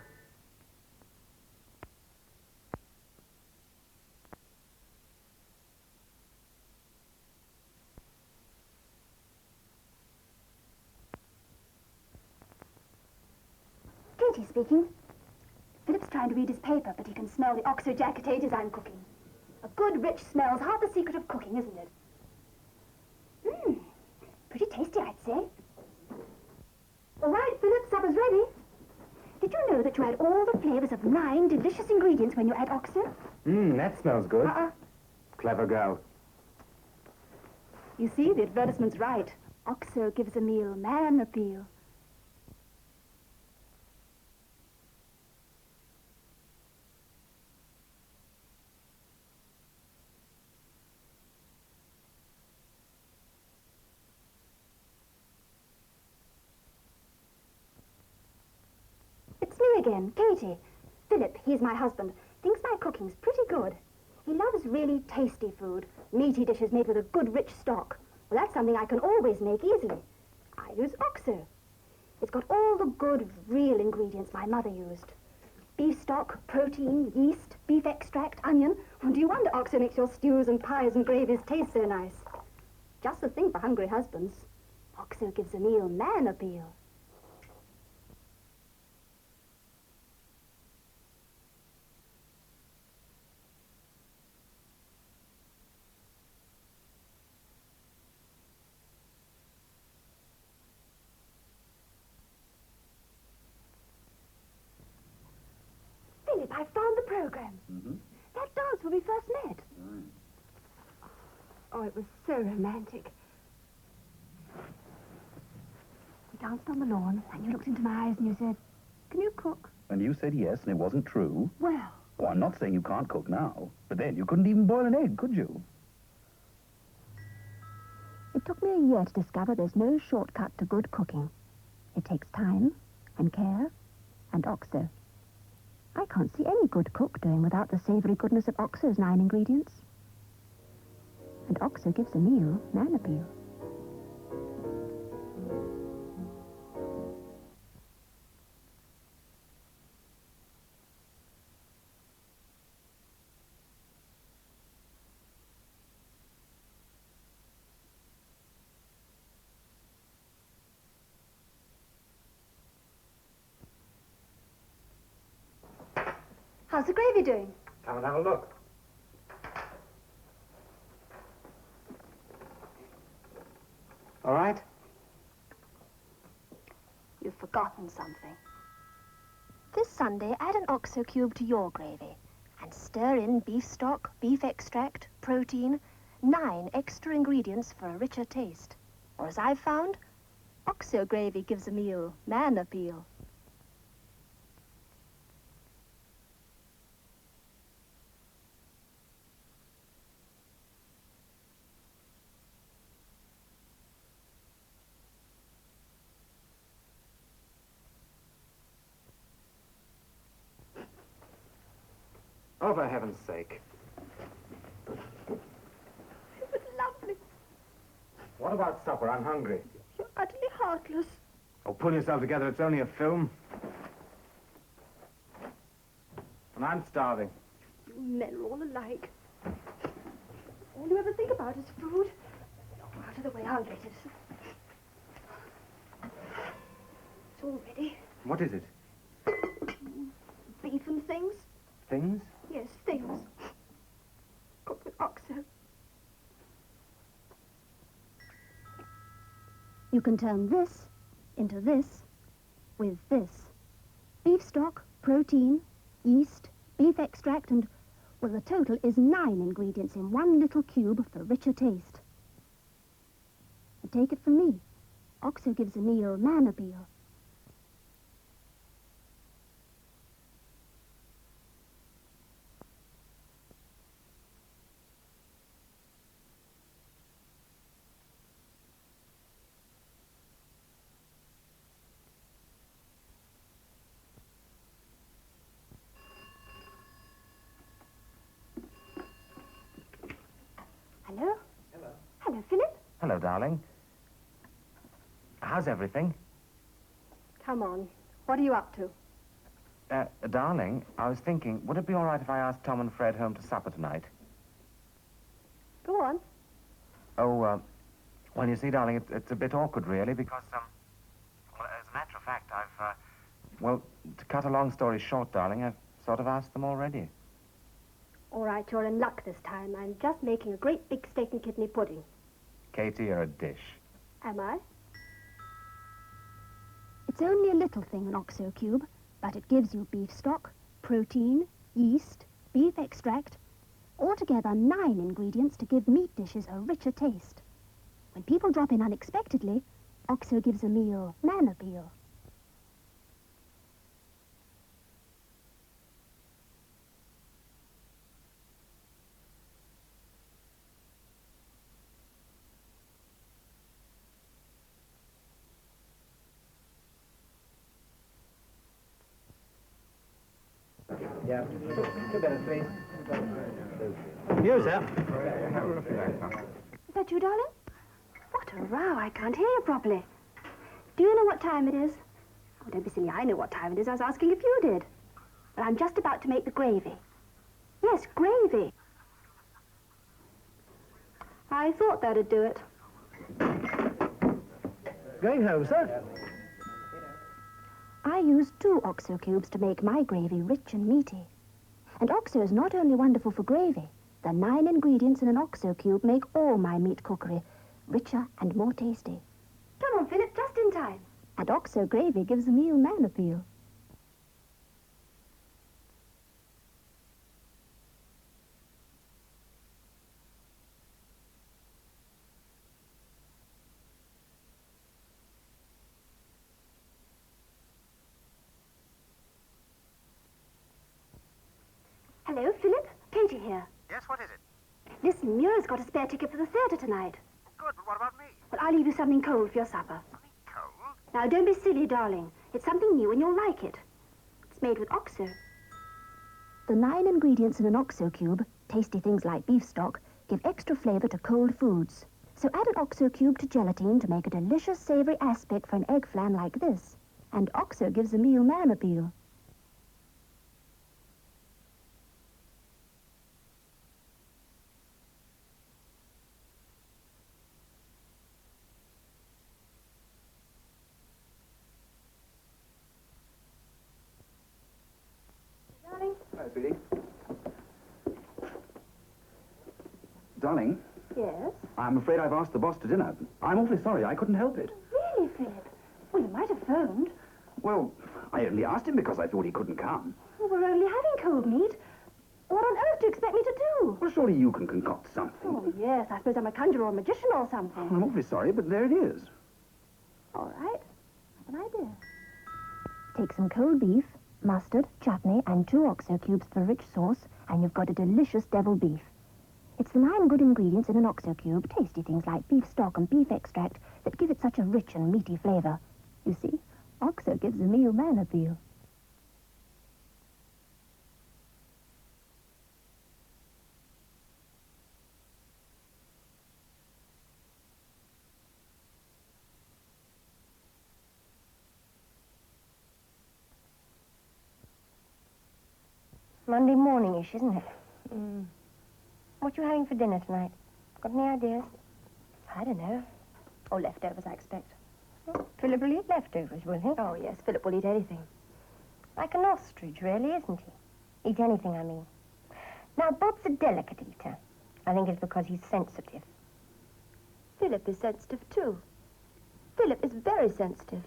Katie speaking. Philip's trying to read his paper, but he can smell the oxo-jack potatoes I'm cooking. A good, rich smell's half the secret of cooking, isn't it? Pretty tasty, I'd say. All right, Philip, supper's ready. Did you know that you had all the flavors of 9 delicious ingredients when you add oxo? That smells good. Clever girl. You see, the advertisement's right. Oxo gives a meal man appeal. It's me again, Katie. Philip, he's my husband, thinks my cooking's pretty good. He loves really tasty food, meaty dishes made with a good rich stock. Well, that's something I can always make easily. I use oxo. It's got all the good, real ingredients my mother used. Beef stock, protein, yeast, beef extract, onion. Do you wonder oxo makes your stews and pies and gravies taste so nice? Just the thing for hungry husbands. Oxo gives a meal man appeal. Philip, I found the program. That dance where we first met. Oh, it was so romantic. We danced on the lawn, and you looked into my eyes and you said, "Can you cook?" And you said yes, and it wasn't true. Well, Oh, I'm not saying you can't cook now, but then you couldn't even boil an egg, could you? It took me a year to discover there's no shortcut to good cooking. It takes time and care and OXO. I can't see any good cook doing without the savoury goodness of OXO's 9 ingredients. And OXO gives a meal man appeal. How's the gravy doing? Come and have a look. All right? You've forgotten something. This Sunday, add an OXO cube to your gravy and stir in beef stock, beef extract, protein, 9 extra ingredients for a richer taste. Or as I've found, OXO gravy gives a meal man appeal. Oh, for heaven's sake. It was lovely. What about supper? I'm hungry. You're utterly heartless. Oh, pull yourself together. It's only a film. And I'm starving. You men are all alike. All you ever think about is food. Oh, out of the way, I'll get it. It's all ready. What is it? Beef and things. Things? Yes, things. Cooked with OXO. You can turn this into this with this. Beef stock, protein, yeast, beef extract, and, well, the total is 9 ingredients in one little cube for richer taste. And take it from me, OXO gives a meal man appeal. Hello? Hello. Hello, Philip. Hello, darling. How's everything? Come on. What are you up to? Darling, I was thinking, would it be all right if I asked Tom and Fred home to supper tonight? Go on. Oh, well, you see, darling, it's a bit awkward, really, because, well, as a matter of fact, well, to cut a long story short, darling, I've sort of asked them already. All right, you're in luck this time. I'm just making a great big steak and kidney pudding. Katie, you're a dish. Am I? It's only a little thing, an OXO cube, but it gives you beef stock, protein, yeast, beef extract, altogether 9 ingredients to give meat dishes a richer taste. When people drop in unexpectedly, OXO gives a meal man appeal. Yeah. 2 minutes, please. You, sir. Is that you, darling? What a row. I can't hear you properly. Do you know what time it is? Oh, don't be silly. I know what time it is. I was asking if you did. But I'm just about to make the gravy. Yes, gravy. I thought that'd do it. Going home, sir? I use 2 OXO cubes to make my gravy rich and meaty. And OXO is not only wonderful for gravy. The 9 ingredients in an OXO cube make all my meat cookery richer and more tasty. Come on, Philip, just in time. And OXO gravy gives the meal man appeal. Hello, Philip. Katie here. Yes, what is it? Listen, Mura's got a spare ticket for the theatre tonight. good, but what about me? Well, I'll leave you something cold for your supper. Cold? Now, don't be silly, darling. It's something new and you'll like it. It's made with OXO. The 9 ingredients in an OXO cube, tasty things like beef stock, give extra flavour to cold foods. So add an OXO cube to gelatine to make a delicious savoury aspic for an egg flan like this. And OXO gives the meal man appeal. Hello, sweetie. Darling, Yes? I'm afraid I've asked the boss to dinner. I'm awfully sorry, I couldn't help it. Really, Philip? Well, you might have phoned. Well, I only asked him because I thought he couldn't come. Well, we're only having cold meat. What on earth do you expect me to do? Well, surely you can concoct something. Oh, yes, I suppose I'm a conjurer or a magician or something. I'm awfully sorry, but there it is. All right. I have an idea. Take some cold beef, mustard, chutney, and 2 OXO cubes for rich sauce, and you've got a delicious deviled beef. It's the 9 good ingredients in an OXO cube, tasty things like beef stock and beef extract, that give it such a rich and meaty flavour. You see, OXO gives the meal man appeal. Monday morning-ish, isn't it? What you having for dinner tonight? Got any ideas? I don't know. Or leftovers, I expect. Philip will eat leftovers, will he? Oh, yes, Philip will eat anything. Like an ostrich, really, isn't he? Eat anything, I mean. Now, Bob's a delicate eater. I think it's because he's sensitive. Philip is sensitive, too. Philip is very sensitive.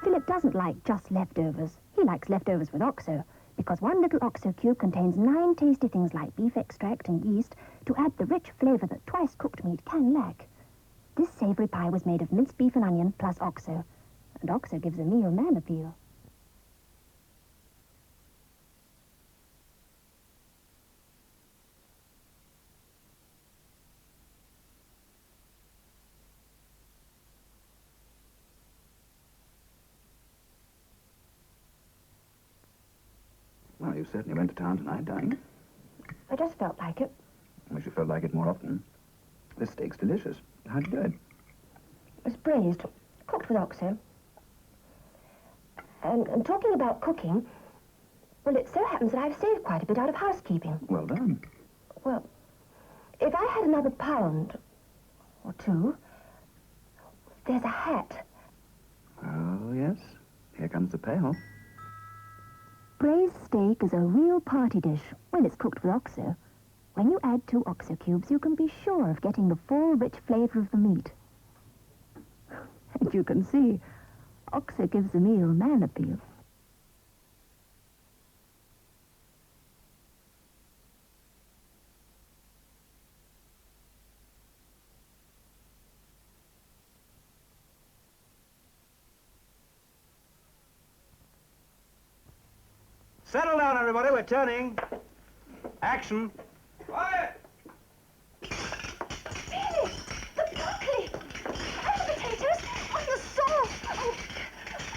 Philip doesn't like just leftovers. He likes leftovers with OXO, because 1 little OXO cube contains 9 tasty things like beef extract and yeast to add the rich flavour that twice-cooked meat can lack. This savoury pie was made of minced beef and onion plus OXO, and OXO gives a meal man appeal. Well, you certainly went to town tonight, darling. I just felt like it. I wish you felt like it more often. This steak's delicious. How'd you do it? It's braised, cooked with OXO. And talking about cooking, well, it so happens that I've saved quite a bit out of housekeeping. Well done. Well, if I had another pound or 2, there's a hat. Oh, yes. Here comes the payoff. Braised steak is a real party dish when it's cooked with OXO. When you add 2 OXO cubes, you can be sure of getting the full, rich flavour of the meat. And you can see, OXO gives the meal man appeal. Settle down, everybody. We're turning. Action. Quiet! Really? The broccoli! And the potatoes! Oh, the sauce!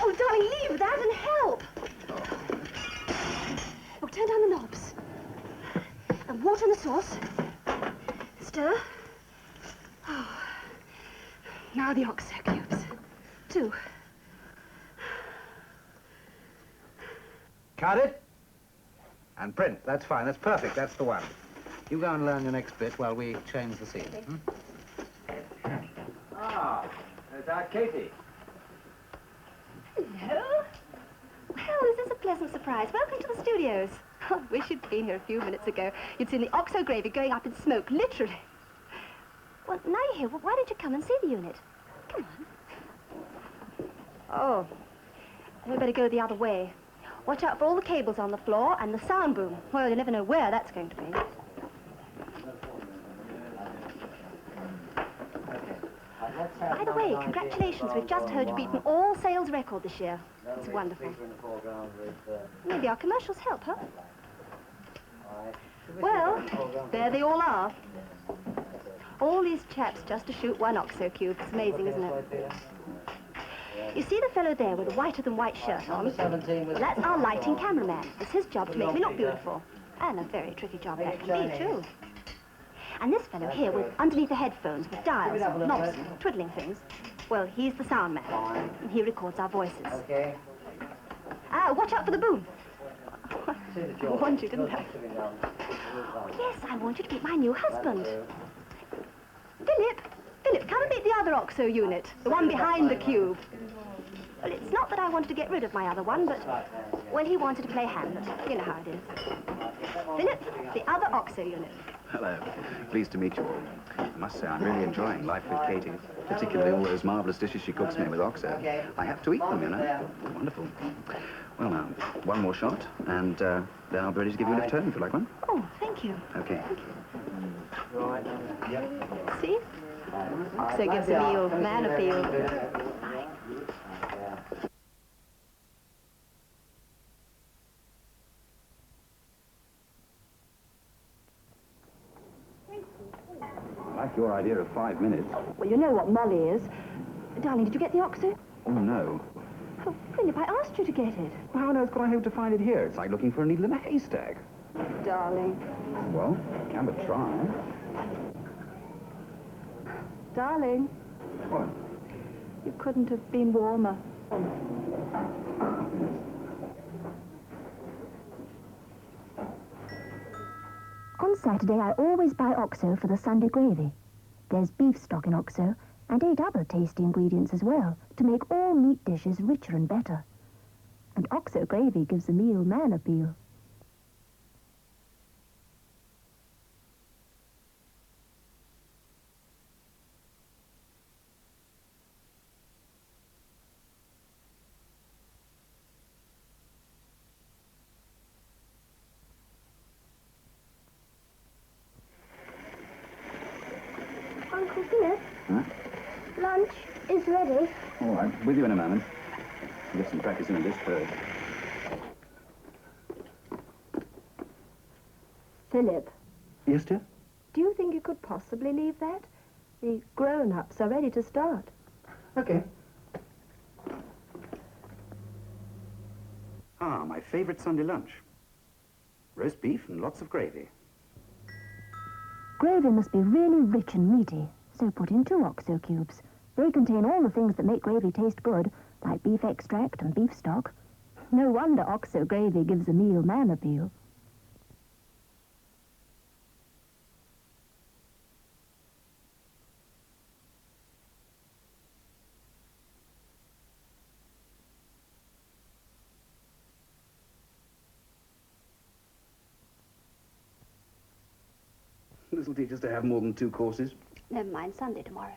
Oh, darling, leave that and help! Oh, turn down the knobs. And water in the sauce. Stir. Oh. Now the OXO cubes. 2. Cut it. And print. That's fine. That's perfect. That's the one. You go and learn your next bit while we change the scene. Ah, there's our Katie. Hello. Well, this is a pleasant surprise. Welcome to the studios. I wish you'd been here a few minutes ago. You'd seen the OXO gravy going up in smoke, literally. Well, now you're here, why don't you come and see the unit? Come on. Oh, we better go the other way. Watch out for all the cables on the floor and the sound boom. Well, you never know where that's going to be. By the way, congratulations. We've just heard you've beaten all sales record this year. It's wonderful. Maybe our commercials help, huh? Well, there they all are. All these chaps just to shoot one OXO cube. It's amazing, isn't it? You see the fellow there with the whiter-than-white shirt on? Well, that's our lighting cameraman. It's his job to make me look beautiful. And a very tricky job that can be, too. And this fellow here with underneath the headphones with dials and knobs and twiddling things, well, he's the sound man. And he records our voices. Okay. Ah, watch out for the boom. I warned you, didn't I? Oh, yes, I want you to meet my new husband. Philip, come and meet the other OXO unit, the one behind the cube. Well, it's not that I wanted to get rid of my other one, but, well, he wanted to play Hamlet. You know how it is. Philip, the other OXO unit. Hello. Pleased to meet you all. I must say I'm really enjoying life with Katie, particularly all those marvellous dishes she cooks me with OXO. I have to eat them, you know. Wonderful. Well, now, one more shot, and then I'll be ready to give you a lift home if you like one. Oh, thank you. Okay. See? OXO gives a meal man appeal. I like your idea of 5 minutes. Well, you know what Molly is. Darling, did you get the OXO? Oh, no. Oh, Philip, I asked you to get it. How on earth could I hope to find it here? It's like looking for a needle in a haystack. Darling. Well, can but try. Darling. What? You couldn't have been warmer. On Saturday, I always buy OXO for the Sunday gravy. There's beef stock in OXO and 8 other tasty ingredients as well to make all meat dishes richer and better. And OXO gravy gives the meal man appeal. Uncle Philip? Huh? Lunch is ready. All right, with you in a moment. Get some practice in this first. Philip, Yes, dear? do you think you could possibly leave that? The grown-ups are ready to start. Okay. Ah, my favorite Sunday lunch. Roast beef and lots of gravy. Gravy must be really rich and meaty, so put in 2 OXO cubes. They contain all the things that make gravy taste good, like beef extract and beef stock. No wonder OXO gravy gives a meal man appeal. This'll teach us to have more than 2 courses. Never mind, Sunday tomorrow.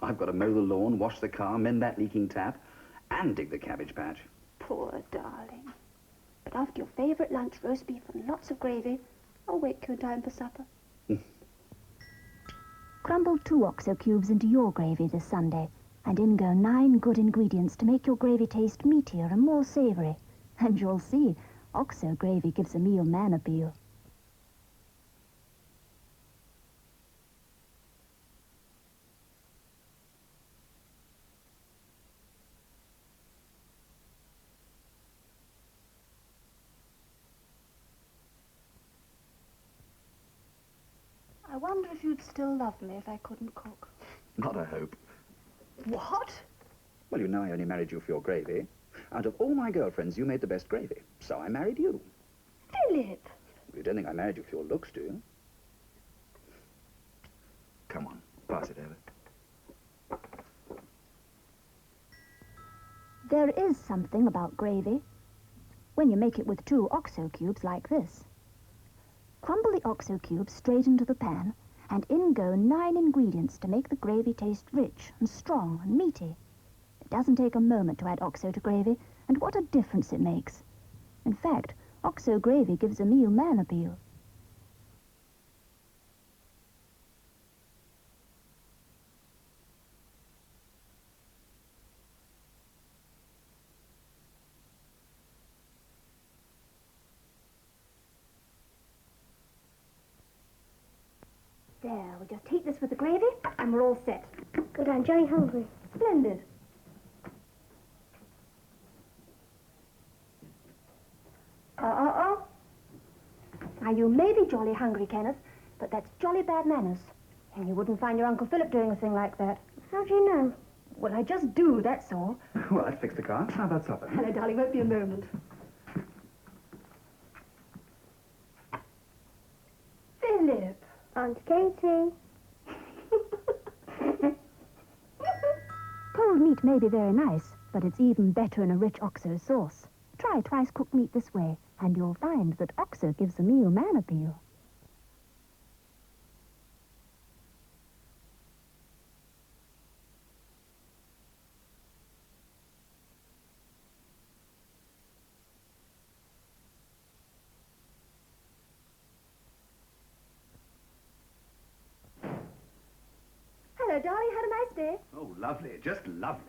I've got to mow the lawn, wash the car, mend that leaking tap, and dig the cabbage patch. Poor darling. But after your favourite lunch, roast beef and lots of gravy, I'll wake you in time for supper. Crumble 2 OXO cubes into your gravy this Sunday, and in go 9 good ingredients to make your gravy taste meatier and more savoury. And you'll see, OXO gravy gives a meal man appeal. I wonder if you'd still love me if I couldn't cook. Not a hope. What? Well, you know I only married you for your gravy. Out of all my girlfriends, you made the best gravy. So I married you. Philip! You don't think I married you for your looks, do you? Come on, pass it over. There is something about gravy when you make it with 2 OXO cubes like this. Crumble the OXO cubes straight into the pan, and in go 9 ingredients to make the gravy taste rich and strong and meaty. It doesn't take a moment to add OXO to gravy, and what a difference it makes. In fact, OXO gravy gives a meal man appeal. There, we'll just heat this with the gravy, and we're all set. Good, I'm jolly hungry. Splendid. Now, you may be jolly hungry, Kenneth, but that's jolly bad manners. And you wouldn't find your Uncle Philip doing a thing like that. How do you know? Well, I just do, that's all. Well, I'd fix the car. How about supper? Hello, darling, won't be a moment. Philip. Aunt Katie. Cold meat may be very nice, but it's even better in a rich OXO sauce. Try twice-cooked meat this way, and you'll find that OXO gives the meal man appeal. Hello, darling. Had a nice day. Oh, lovely. Just lovely.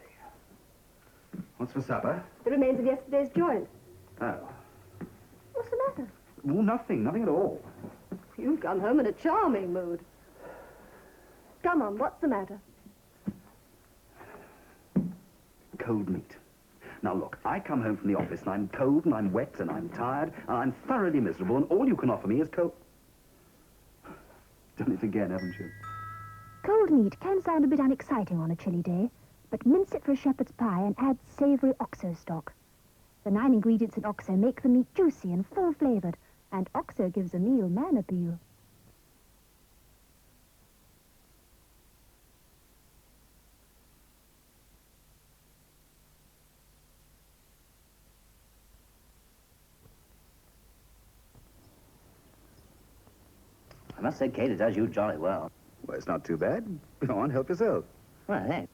What's for supper? The remains of yesterday's joint. Oh. What's the matter? Oh, nothing. Nothing at all. You've come home in a charming mood. Come on, what's the matter? Cold meat. Now, look, I come home from the office and I'm cold and I'm wet and I'm tired and I'm thoroughly miserable and all you can offer me is cold... Done it again, haven't you? Cold meat can sound a bit unexciting on a chilly day, but mince it for a shepherd's pie and add savoury OXO stock. The 9 ingredients in OXO make the meat juicy and full-flavoured, and OXO gives a meal man appeal. I must say, Kate, it does you jolly well. Well, it's not too bad. Go on, help yourself. Well, thanks.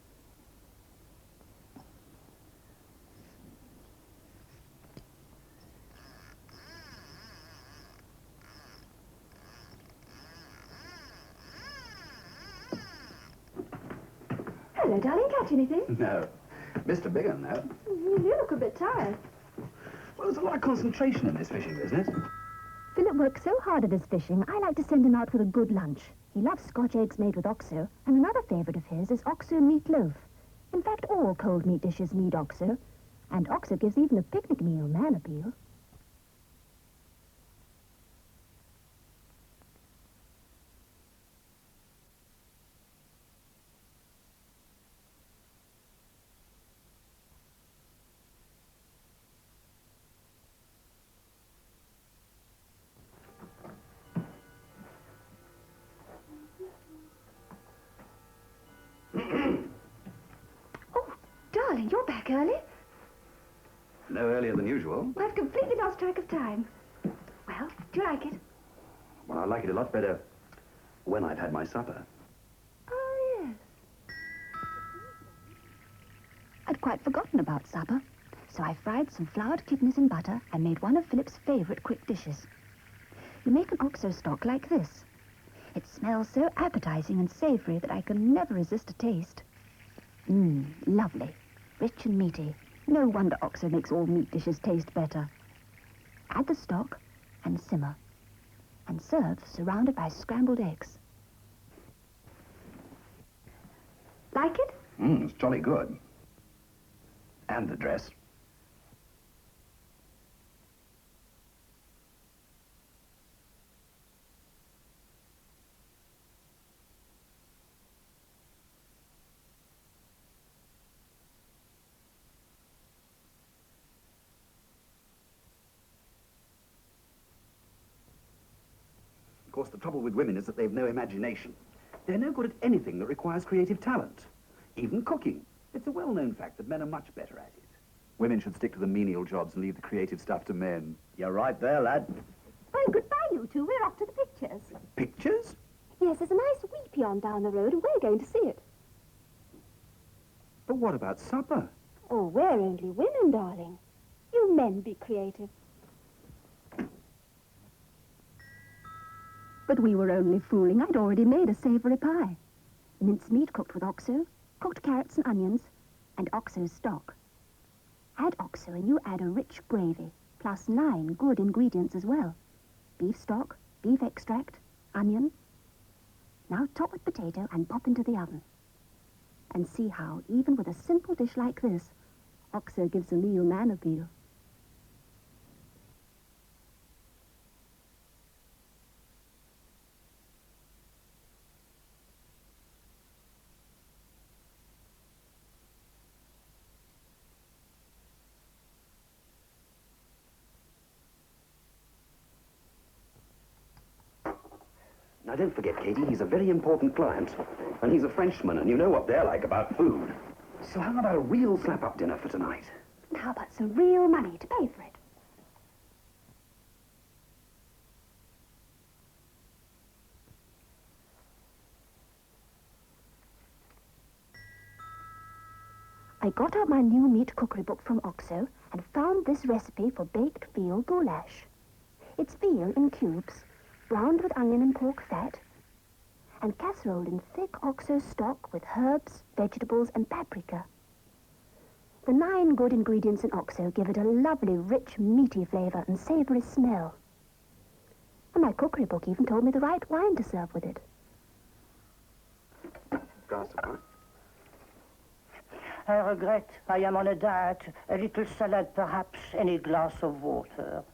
Hello, darling. Catch anything? No. Mr. Bigham, no. You look a bit tired. Well, there's a lot of concentration in this fishing business. Philip works so hard at his fishing, I like to send him out with a good lunch. He loves Scotch eggs made with OXO, and another favourite of his is OXO meatloaf. In fact, all cold meat dishes need OXO, and OXO gives even a picnic meal man appeal. Darling, you're back early. No earlier than usual. I've completely lost track of time. Well, do you like it? Well, I like it a lot better when I've had my supper. Oh, yes. I'd quite forgotten about supper, so I fried some floured kidneys in butter and made one of Philip's favourite quick dishes. You make an OXO stock like this. It smells so appetizing and savoury that I can never resist a taste. Lovely. Rich and meaty. No wonder OXO makes all meat dishes taste better. Add the stock and simmer. And serve surrounded by scrambled eggs. Like it? It's jolly good. And the dress. Of course, the trouble with women is that they've no imagination. They're no good at anything that requires creative talent. Even cooking. It's a well-known fact that men are much better at it. Women should stick to the menial jobs and leave the creative stuff to men. You're right there, lad. Well, goodbye, you two. We're off to the pictures. Pictures? Yes, there's a nice weepy on down the road, and we're going to see it. But what about supper? Oh, we're only women, darling. You men be creative. But we were only fooling. I'd already made a savoury pie. Minced meat cooked with OXO, cooked carrots and onions, and OXO stock. Add OXO and you add a rich gravy, plus 9 good ingredients as well. Beef stock, beef extract, onion. Now top with potato and pop into the oven. And see how, even with a simple dish like this, OXO gives a meal man appeal. Now, don't forget, Katie, he's a very important client. And he's a Frenchman, and you know what they're like about food. So how about a real slap-up dinner for tonight? And how about some real money to pay for it? I got out my new meat cookery book from OXO and found this recipe for baked veal goulash. It's veal in cubes, browned with onion and pork fat, and casseroled in thick OXO stock with herbs, vegetables, and paprika. The 9 good ingredients in OXO give it a lovely, rich, meaty flavor and savory smell. And my cookery book even told me the right wine to serve with it. Glass of wine? I regret I am on a diet. A little salad, perhaps, any glass of water.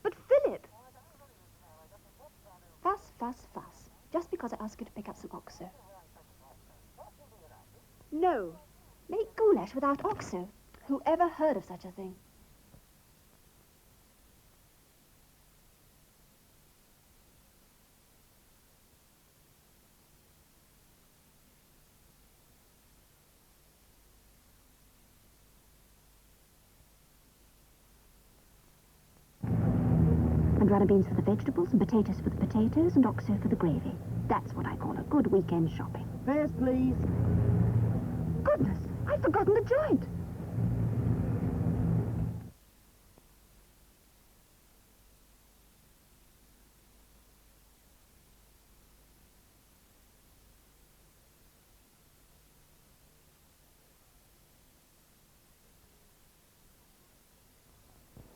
But Philip! Fuss, fuss, fuss. Just because I asked you to pick up some OXO. No. Make goulash without OXO. Who ever heard of such a thing? And runner beans for the vegetables, and potatoes for the potatoes, and OXO for the gravy. That's what I call a good weekend shopping. Fares, please. Goodness, I've forgotten the joint.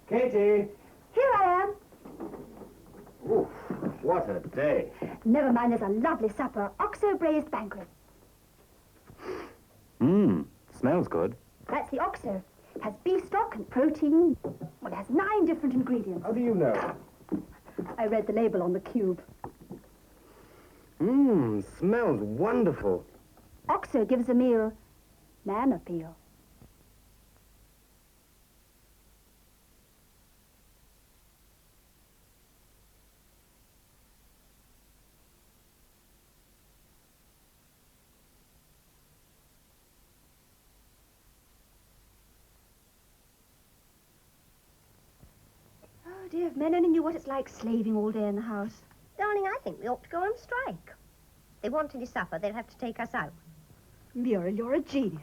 Katie! Here I am. Oof, what a day. Never mind, there's a lovely supper. OXO braised banquet. Smells good. That's the OXO. It has beef stock and protein. Well, it has 9 different ingredients. How do you know? I read the label on the cube. Smells wonderful. OXO gives a meal man appeal. Oh, dear, if men only knew what it's like slaving all day in the house. Darling, I think we ought to go on strike. If they want any supper, they'll have to take us out. Muriel, you're a genius.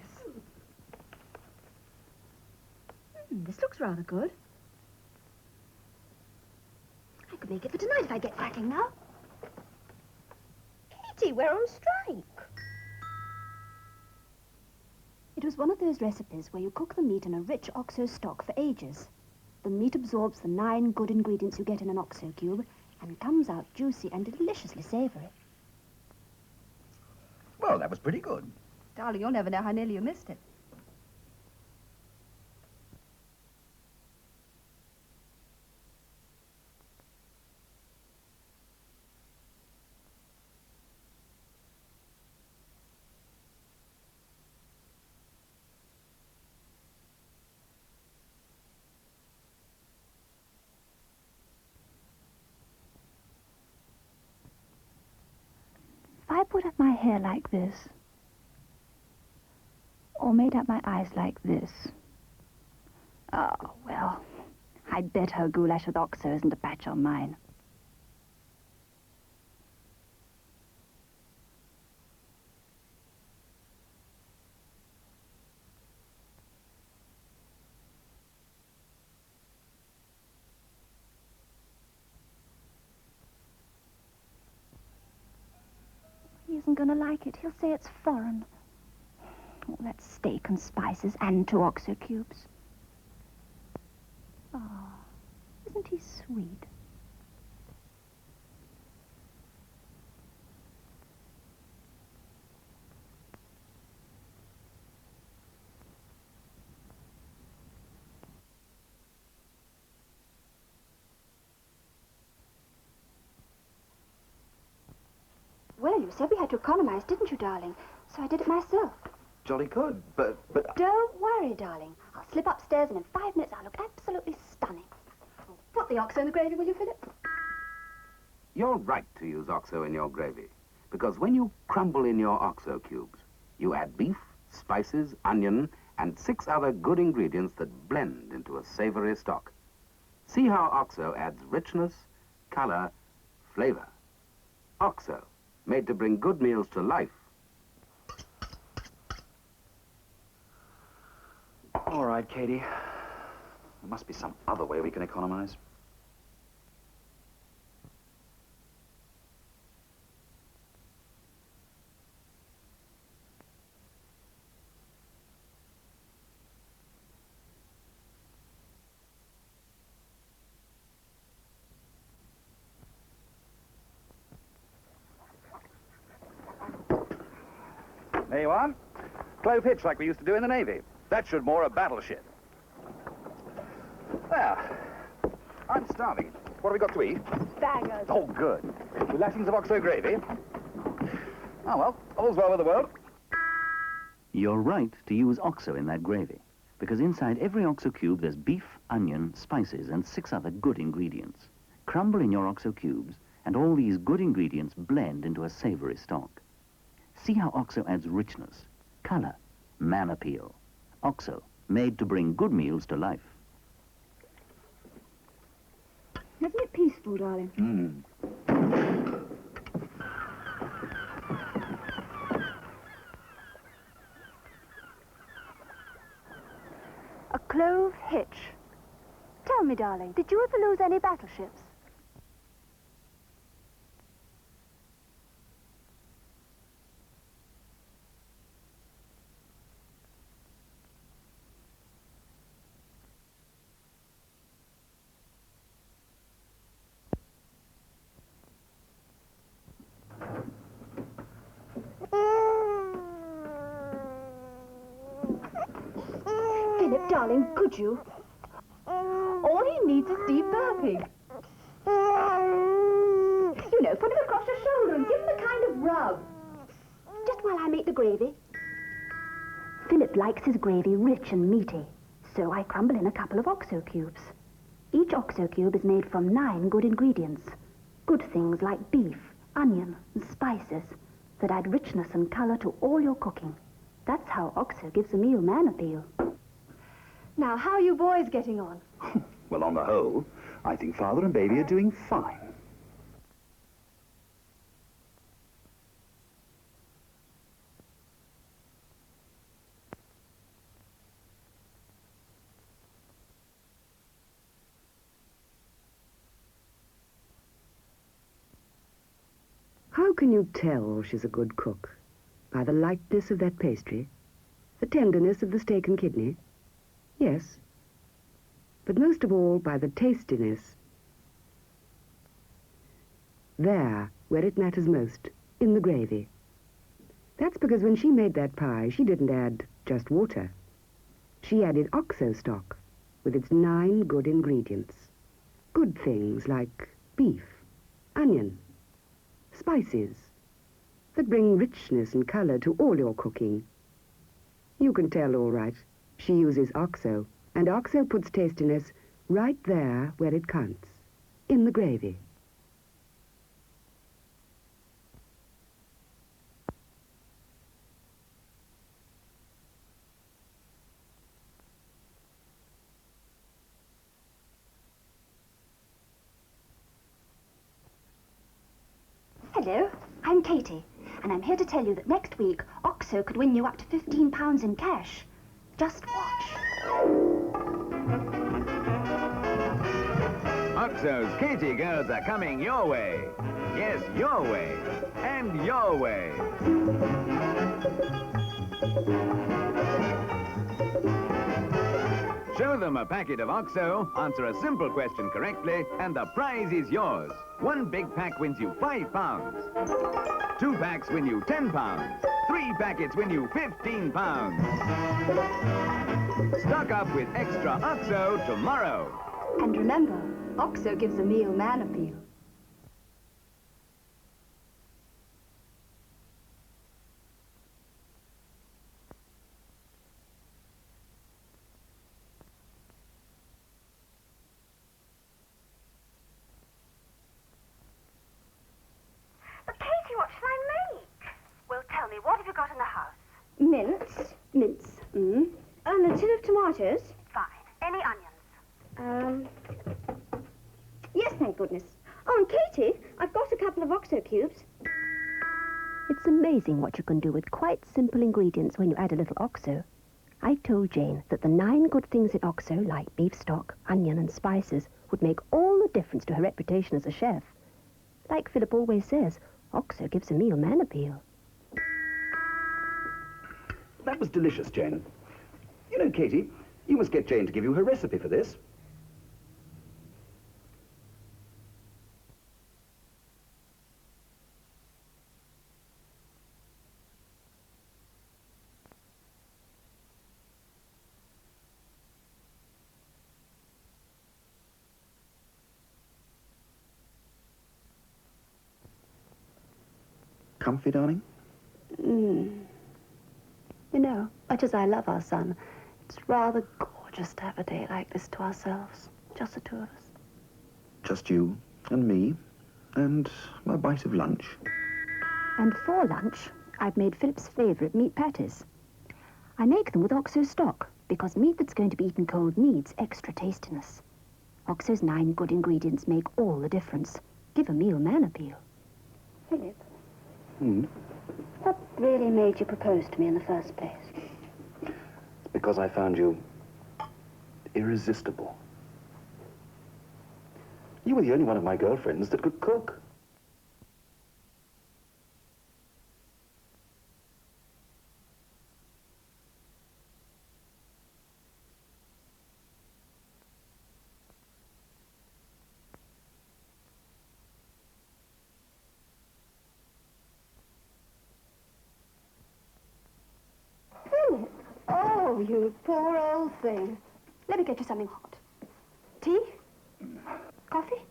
This looks rather good. I could make it for tonight if I get cracking now. Katie, we're on strike. It was one of those recipes where you cook the meat in a rich OXO stock for ages. The meat absorbs the 9 good ingredients you get in an OXO cube and comes out juicy and deliciously savory. Well, that was pretty good. Darling, you'll never know how nearly you missed it. If I put up my hair like this, or made up my eyes like this, oh, well, I bet her goulash with OXO isn't a patch on mine. isn't going to like it. He'll say it's foreign. Oh, that's steak and spices and 2 OXO cubes. Oh, isn't he sweet? Well, you said we had to economize, didn't you, darling? So I did it myself. Jolly good, but... Don't worry, darling. I'll slip upstairs and in 5 minutes I'll look absolutely stunning. Put the OXO in the gravy, will you, Philip? You're right to use OXO in your gravy, because when you crumble in your OXO cubes, you add beef, spices, onion, and 6 other good ingredients that blend into a savory stock. See how OXO adds richness, color, flavor. OXO, made to bring good meals to life. All right, Katie. There must be some other way we can economize. There you are. Clove hitch like we used to do in the Navy. That should moor a battleship. There. I'm starving. What have we got to eat? Bangers. Oh, good. With lashings of OXO gravy. Oh, well, all's well with the world. You're right to use OXO in that gravy, because inside every OXO cube there's beef, onion, spices, and 6 other good ingredients. Crumble in your OXO cubes, and all these good ingredients blend into a savory stock. See how OXO adds richness, color, man appeal. OXO, made to bring good meals to life. Isn't it peaceful, darling? A clove hitch. Tell me, darling, did you ever lose any battleships? Philip, darling, could you? All he needs is deep burping. You know, put him across your shoulder and give him a kind of rub. Just while I make the gravy. Philip likes his gravy rich and meaty, so I crumble in a couple of OXO cubes. Each OXO cube is made from 9 good ingredients. Good things like beef, onion, and spices that add richness and color to all your cooking. That's how OXO gives a meal man appeal. Now, how are you boys getting on? Well, on the whole, I think Father and Baby are doing fine. How can you tell she's a good cook? By the lightness of that pastry? The tenderness of the steak and kidney? Yes. But most of all, by the tastiness. There, where it matters most, in the gravy. That's because when she made that pie, she didn't add just water. She added OXO stock with its 9 good ingredients. Good things like beef, onion, spices that bring richness and color to all your cooking. You can tell, all right. She uses OXO, and OXO puts tastiness right there where it counts, in the gravy. Hello, I'm Katie, and I'm here to tell you that next week, OXO could win you up to £15 in cash. Just watch. Oxo's Katie girls are coming your way. Yes, your way. And your way. Show them a packet of Oxo, answer a simple question correctly, and the prize is yours. 1 big pack wins you £5. 2 packs win you £10. 3 packets win you £15. Stock up with extra Oxo tomorrow. And remember, Oxo gives a meal man appeal. But Katie, what shall I make? Well, tell me, what have you got in the house? Mince. And a tin of tomatoes. Fine. Any onions? Yes, thank goodness. Oh, and Katie, I've got a couple of Oxo cubes. It's amazing what you can do with quite simple ingredients when you add a little Oxo. I told Jane that the 9 good things in Oxo, like beef stock, onion and spices, would make all the difference to her reputation as a chef. Like Philip always says, Oxo gives a meal man appeal. That was delicious, Jane. You know, Katie, you must get Jane to give you her recipe for this. Comfy, darling? You know, much as I love our son, it's rather gorgeous to have a day like this to ourselves. Just the 2 of us. Just you and me and a bite of lunch. And for lunch, I've made Philip's favourite meat patties. I make them with Oxo stock, because meat that's going to be eaten cold needs extra tastiness. Oxo's 9 good ingredients make all the difference. Give a meal man appeal. Philip, what really made you propose to me in the first place? Because I found you irresistible. You were the only one of my girlfriends that could cook. Oh, you poor old thing. Let me get you something hot. Tea? Coffee?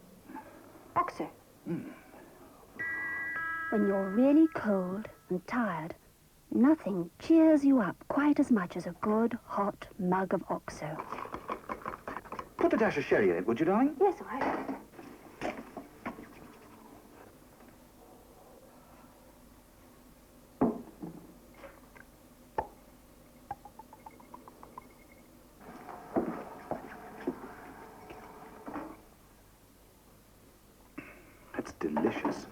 Oxo? When you're really cold and tired, nothing cheers you up quite as much as a good, hot mug of Oxo. Put a dash of sherry in it, would you, darling? Yes, all right. That's delicious.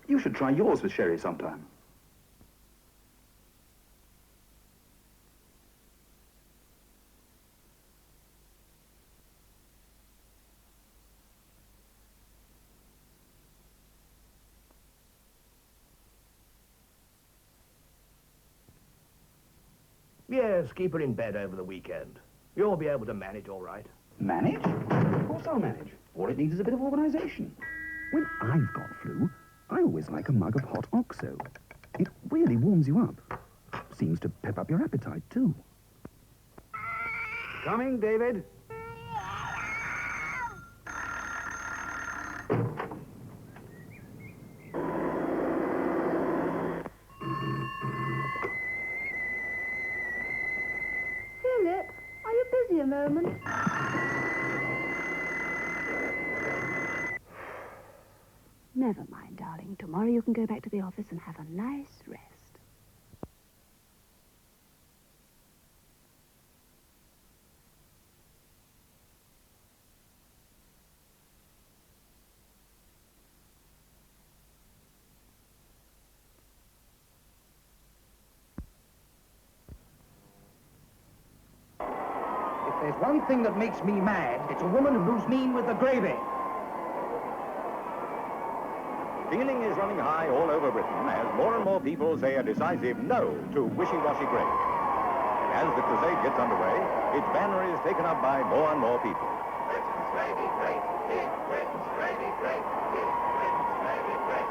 You should try yours with sherry sometime. Yes, keep her in bed over the weekend. You'll be able to manage all right. Manage? Of course I'll manage. All it needs is a bit of organisation. When I've got flu, I always like a mug of hot Oxo. It really warms you up. Seems to pep up your appetite, too. Coming, David? Philip, are you busy a moment? Never mind, darling. Tomorrow you can go back to the office and have a nice rest. If there's one thing that makes me mad, it's a woman who's mean with the gravy. Feeling is running high all over Britain as more and more people say a decisive no to wishy-washy gravy. As the crusade gets underway, its banner is taken up by more and more people. Britain's gravy great, keep Britain's gravy great, keep Britain's gravy great.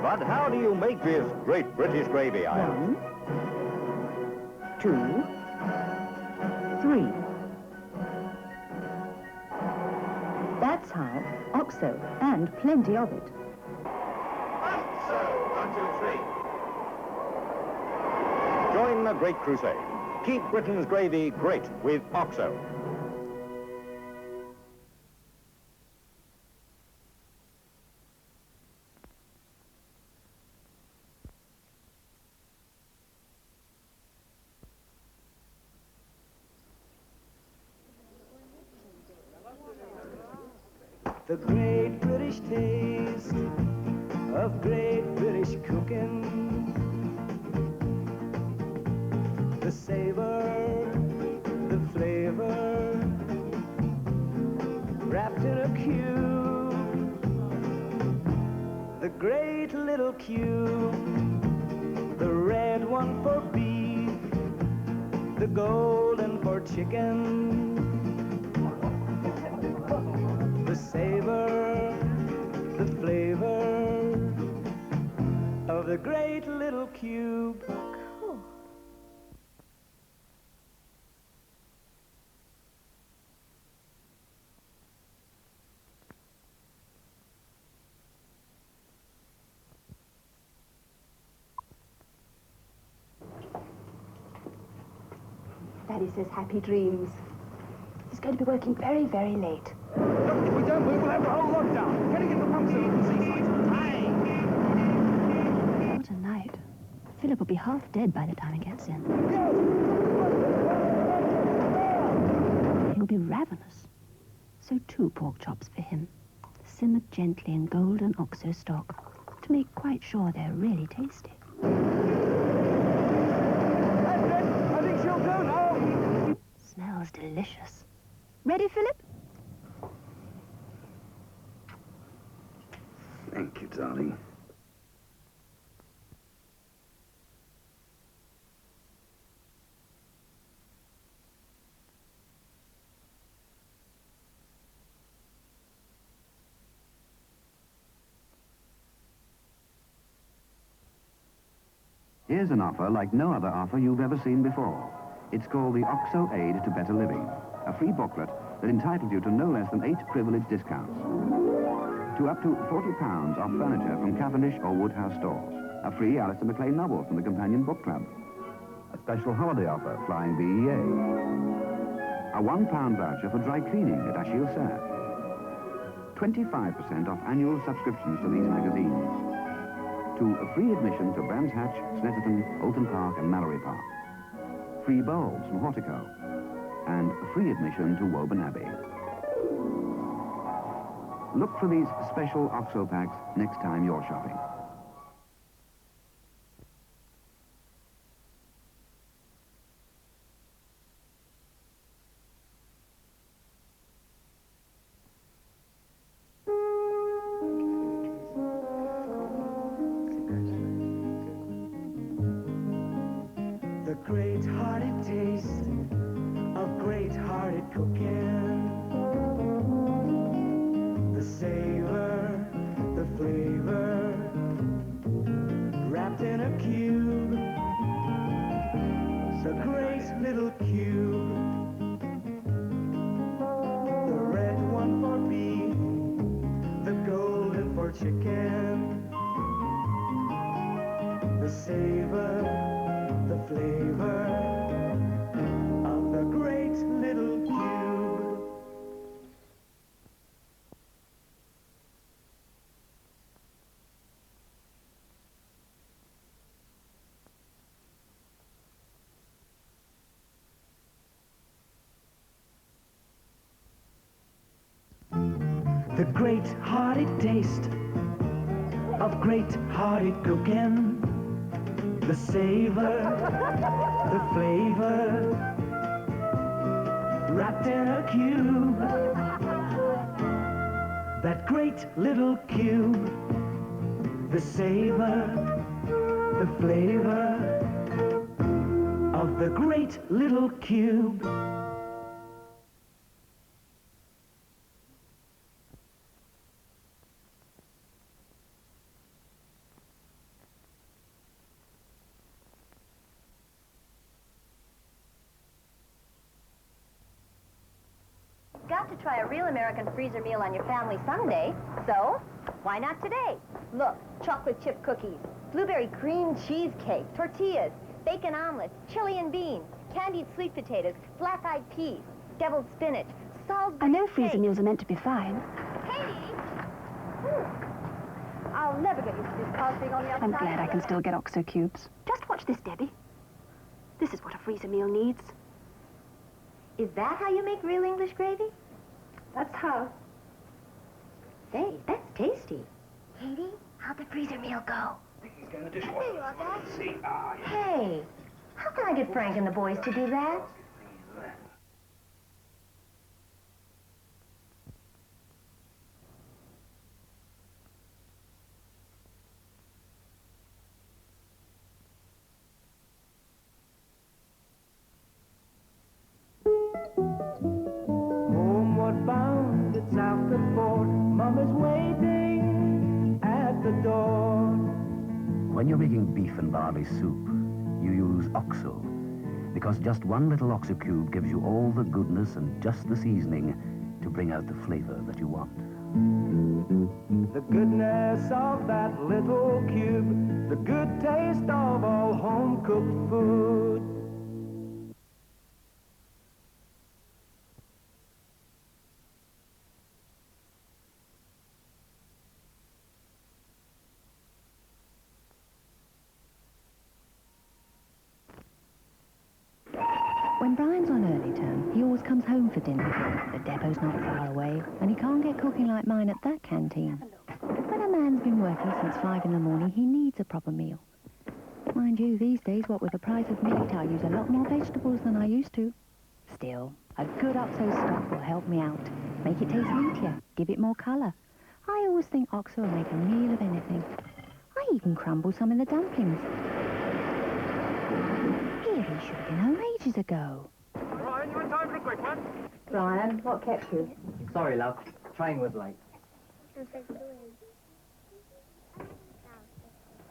But how do you make this great British gravy, I ask? 1, 2, 3. That's how. Oxo, and plenty of it. So, 1, 2, 3. Join the great crusade. Keep Britain's gravy great with Oxo. The great British taste of great British cooking. The savor, the flavor, wrapped in a cube. The great little cube, the red one for beef, the golden for chicken. The savor, the flavor of the great little cube. Cool. Daddy says happy dreams. He's going to be working very, very late. Look, if we don't move, we'll have the whole lockdown. Can you get the pump so we can see sights? Aye! What a night. Philip will be half dead by the time he gets in. He'll be ravenous. So 2 pork chops for him, simmered gently in golden Oxo stock to make quite sure they're really tasty. That's it. I think she'll go now. Smells delicious. Ready, Philip? Thank you, darling. Here's an offer like no other offer you've ever seen before. It's called the Oxo Aid to Better Living, a free booklet that entitles you to no less than 8 privileged discounts. To up to £40 off furniture from Cavendish or Woodhouse stores. A free Alistair MacLean novel from the Companion Book Club. A special holiday offer flying BEA. A £1 voucher for dry cleaning at Achille Serre. 25% off annual subscriptions to these magazines. To a free admission to Brands Hatch, Snetterton, Oulton Park and Mallory Park. Free bulbs from Hortico. And free admission to Woburn Abbey. Look for these special Oxo packs next time you're shopping. The great-hearted taste of great-hearted cooking. The savor, the flavor, wrapped in a cube. The great little cube. The red one for beef, the golden for chicken. The savor, the flavor of the great little cube. The great-hearted taste of great-hearted cooking. The savor, the flavor, wrapped in a cube. That great little cube. The savor, the flavor of the great little cube. Got to try a real American freezer meal on your family someday, so why not today? Look, chocolate chip cookies, blueberry cream cheesecake, tortillas, bacon omelets, chili and beans, candied sweet potatoes, black-eyed peas, deviled spinach, Salisbury I know steak. freezer meals are meant to be fine. Katie! I'll never get used to this cars being on the outside. I'm glad I can still get OXO cubes. Just watch this, Debbie. This is what a freezer meal needs. Is that how you make real English gravy? That's how. Say, that's tasty. Katie, how'd the freezer meal go? He's going to the dishwasher. There you are, Dad. See, yeah. Hey, how can I get Frank and the boys to do that? Homeward bound, it's after 4. Mama's waiting at the door. When you're making beef and barley soup, you use OXO, because just one little OXO cube gives you all the goodness and just the seasoning to bring out the flavor that you want. The goodness of that little cube, the good taste of all home-cooked food. When Brian's on early term, he always comes home for dinner. The depot's not far away, and he can't get cooking like mine at that canteen. When a man's been working since 5 in the morning, he needs a proper meal. Mind you, these days, what with the price of meat, I use a lot more vegetables than I used to. Still, a good OXO stock will help me out. Make it taste meatier, give it more colour. I always think OXO will make a meal of anything. I even crumble some in the dumplings. Really should have been home ages ago. Brian, you in time for a quick one? Brian, what kept you? Sorry, love. Train was late.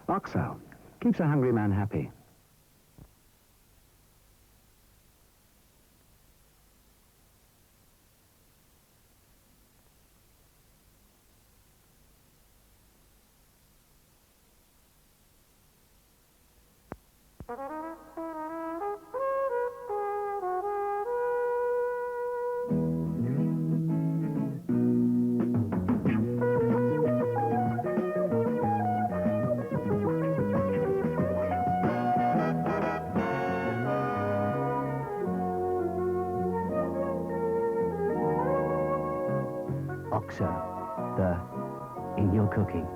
OXO keeps a hungry man happy. OXO, in your cooking.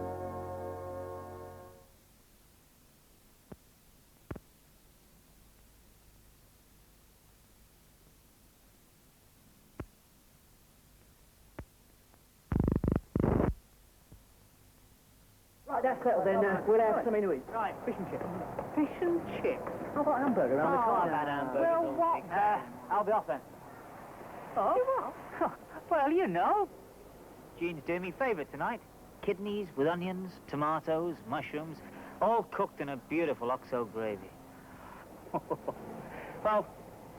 Right, that's settled then. We'll have something to eat. Right, fish and chips. Fish and chips? How about hamburger around the corner? I've had hamburger. Well, what? I'll be off then. Oh? Well, you know. Jean's doing me favourite tonight. Kidneys with onions, tomatoes, mushrooms, all cooked in a beautiful OXO gravy. Well,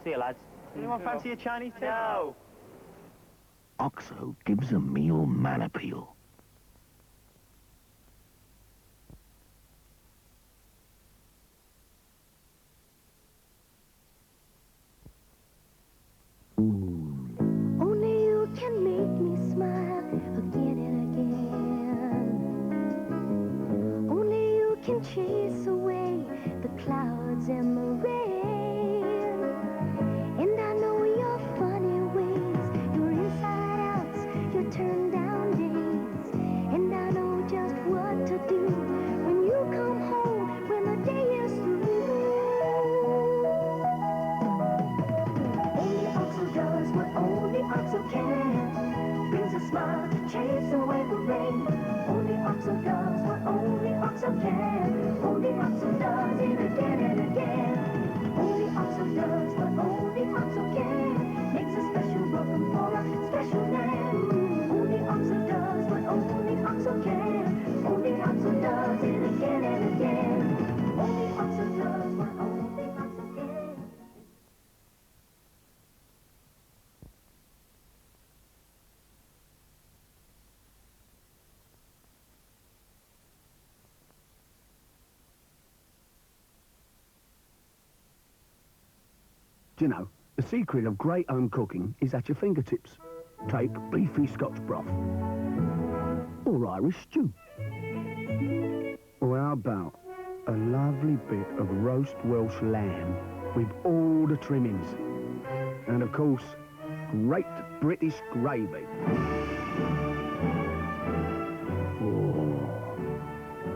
see you, lads. Anyone fancy a Chinese tip? No. OXO gives a meal man appeal. Only you can make me smile again and again. Only you can chase away the clouds and the rain. And I know your funny ways, your inside outs, your turn down days. And I know just what to do Oxo does what only Oxo can. Only Oxo does it again and again. Only Oxo does what only Oxo can. Makes a special welcome for a special man. Only Oxo does what only Oxo can. Only Oxo does it again and again. Only Oxo does what only Oxo can. Do you know, the secret of great home cooking is at your fingertips. Take beefy Scotch broth. Or Irish stew. Or how about a lovely bit of roast Welsh lamb with all the trimmings. And of course, great British gravy. Oh,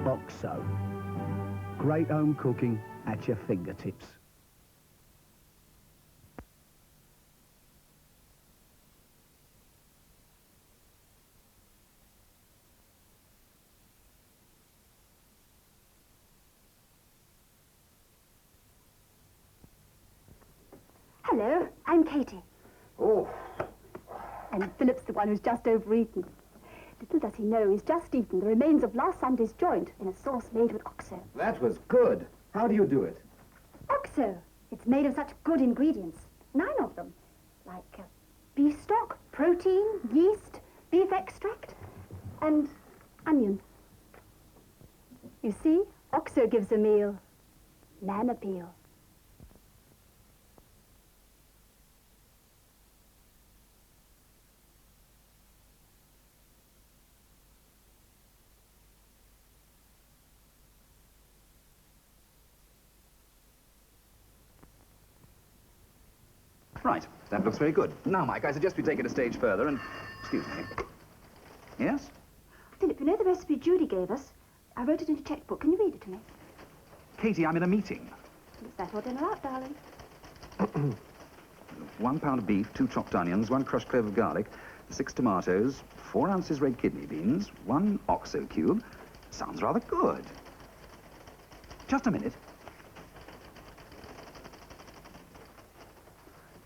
Oxo. Great home cooking at your fingertips. Hello, I'm Katie. Oh. And Philip's the one who's just overeaten. Little does he know he's just eaten the remains of last Sunday's joint in a sauce made with Oxo. That was good. How do you do it? Oxo! It's made of such good ingredients. 9 of them. Like beef stock, protein, yeast, beef extract, and onion. You see, Oxo gives a meal man appeal. Right, that looks very good. Now, Mike, I suggest we take it a stage further and... Excuse me. Yes? Philip, you know the recipe Judy gave us? I wrote it in a checkbook. Can you read it to me? Katie, I'm in a meeting. Is that or dinner out, darling? 1 pound of beef, 2 chopped onions, 1 crushed clove of garlic, 6 tomatoes, 4 ounces red kidney beans, 1 Oxo cube. Sounds rather good. Just a minute.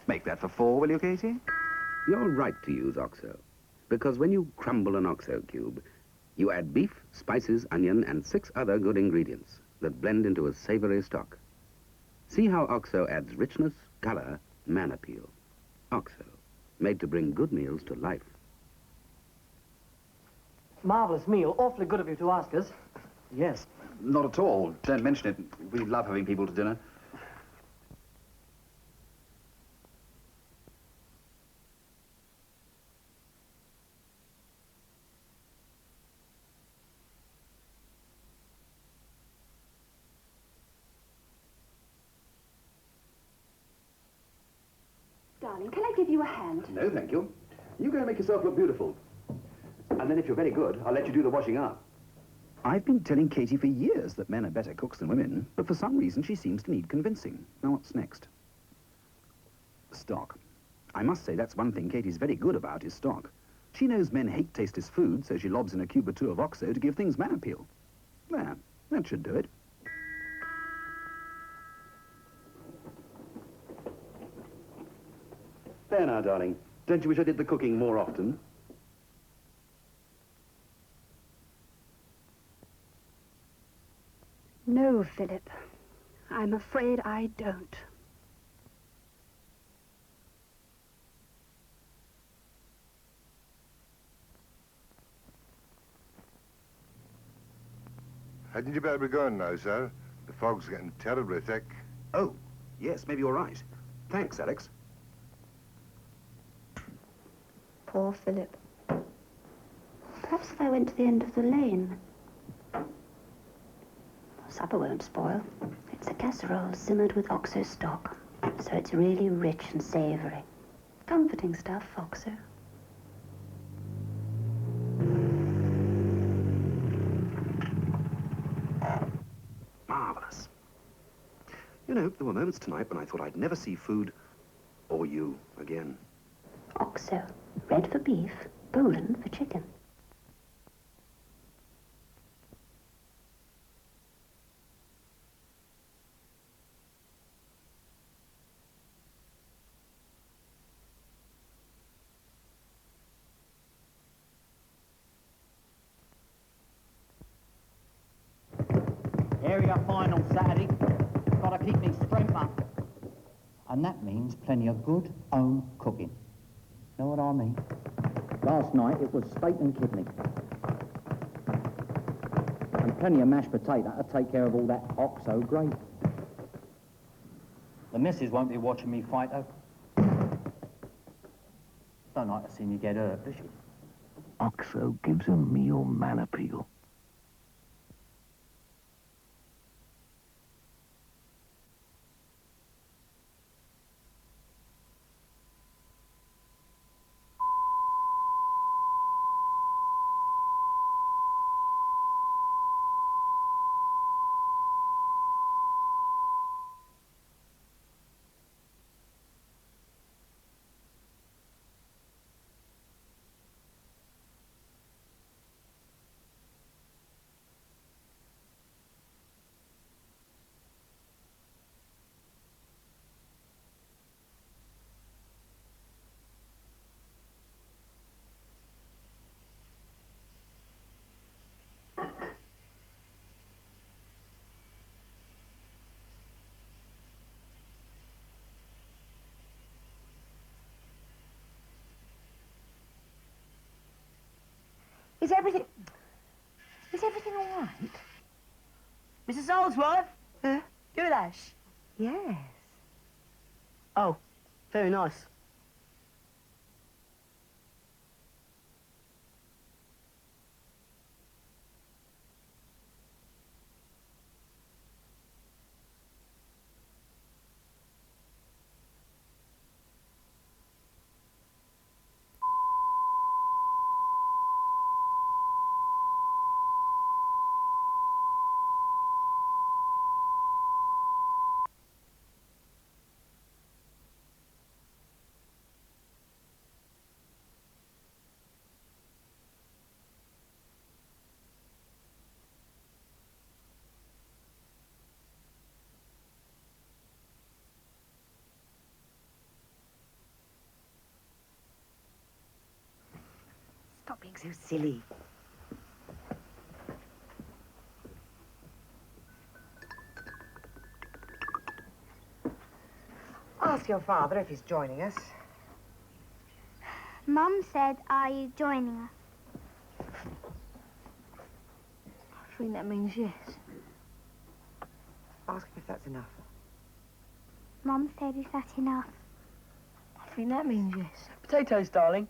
Make that for 4, will you, Katie? You're right to use Oxo, because when you crumble an Oxo cube, you add beef, spices, onion, and 6 other good ingredients that blend into a savory stock. See how Oxo adds richness, color, man appeal. Oxo, made to bring good meals to life. Marvellous meal. Awfully good of you to ask us. Yes. Not at all. Don't mention it. We love having people to dinner. Darling, can I give you a hand? No, thank you. You go and make yourself look beautiful. And then if you're very good, I'll let you do the washing up. I've been telling Katie for years that men are better cooks than women, but for some reason she seems to need convincing. Now, what's next? Stock. I must say that's one thing Katie's very good about is stock. She knows men hate tasteless food, so she lobs in a cube or 2 of Oxo to give things man appeal. There, that should do it. There now, darling. Don't you wish I did the cooking more often? No, Philip. I'm afraid I don't. Hadn't you better be going now, sir? The fog's getting terribly thick. Oh, yes, maybe you're right. Thanks, Alex. Poor Philip. Perhaps if I went to the end of the lane. Supper won't spoil. It's a casserole simmered with Oxo stock, so it's really rich and savory. Comforting stuff, Oxo. Marvellous. You know, there were moments tonight when I thought I'd never see food or you again. Oxo. Red for beef, golden for chicken. area final Saturday. Gotta keep me strength up. And that means plenty of good home cooking. Know what I mean? Last night it was steak and kidney. And plenty of mashed potato to take care of all that oxo gravy. The missus won't be watching me fight, though. Don't like to see me get hurt, does she? Oxo gives a meal man appeal. Is everything all right? Mrs. Holdsworth? Huh? You're Ash? Yes. Oh, very nice. Stop being so silly. Ask your father if he's joining us. Mum said, are you joining us? I think that means yes. Ask him if that's enough. Mum said, is that enough? I think that means yes. Potatoes, darling.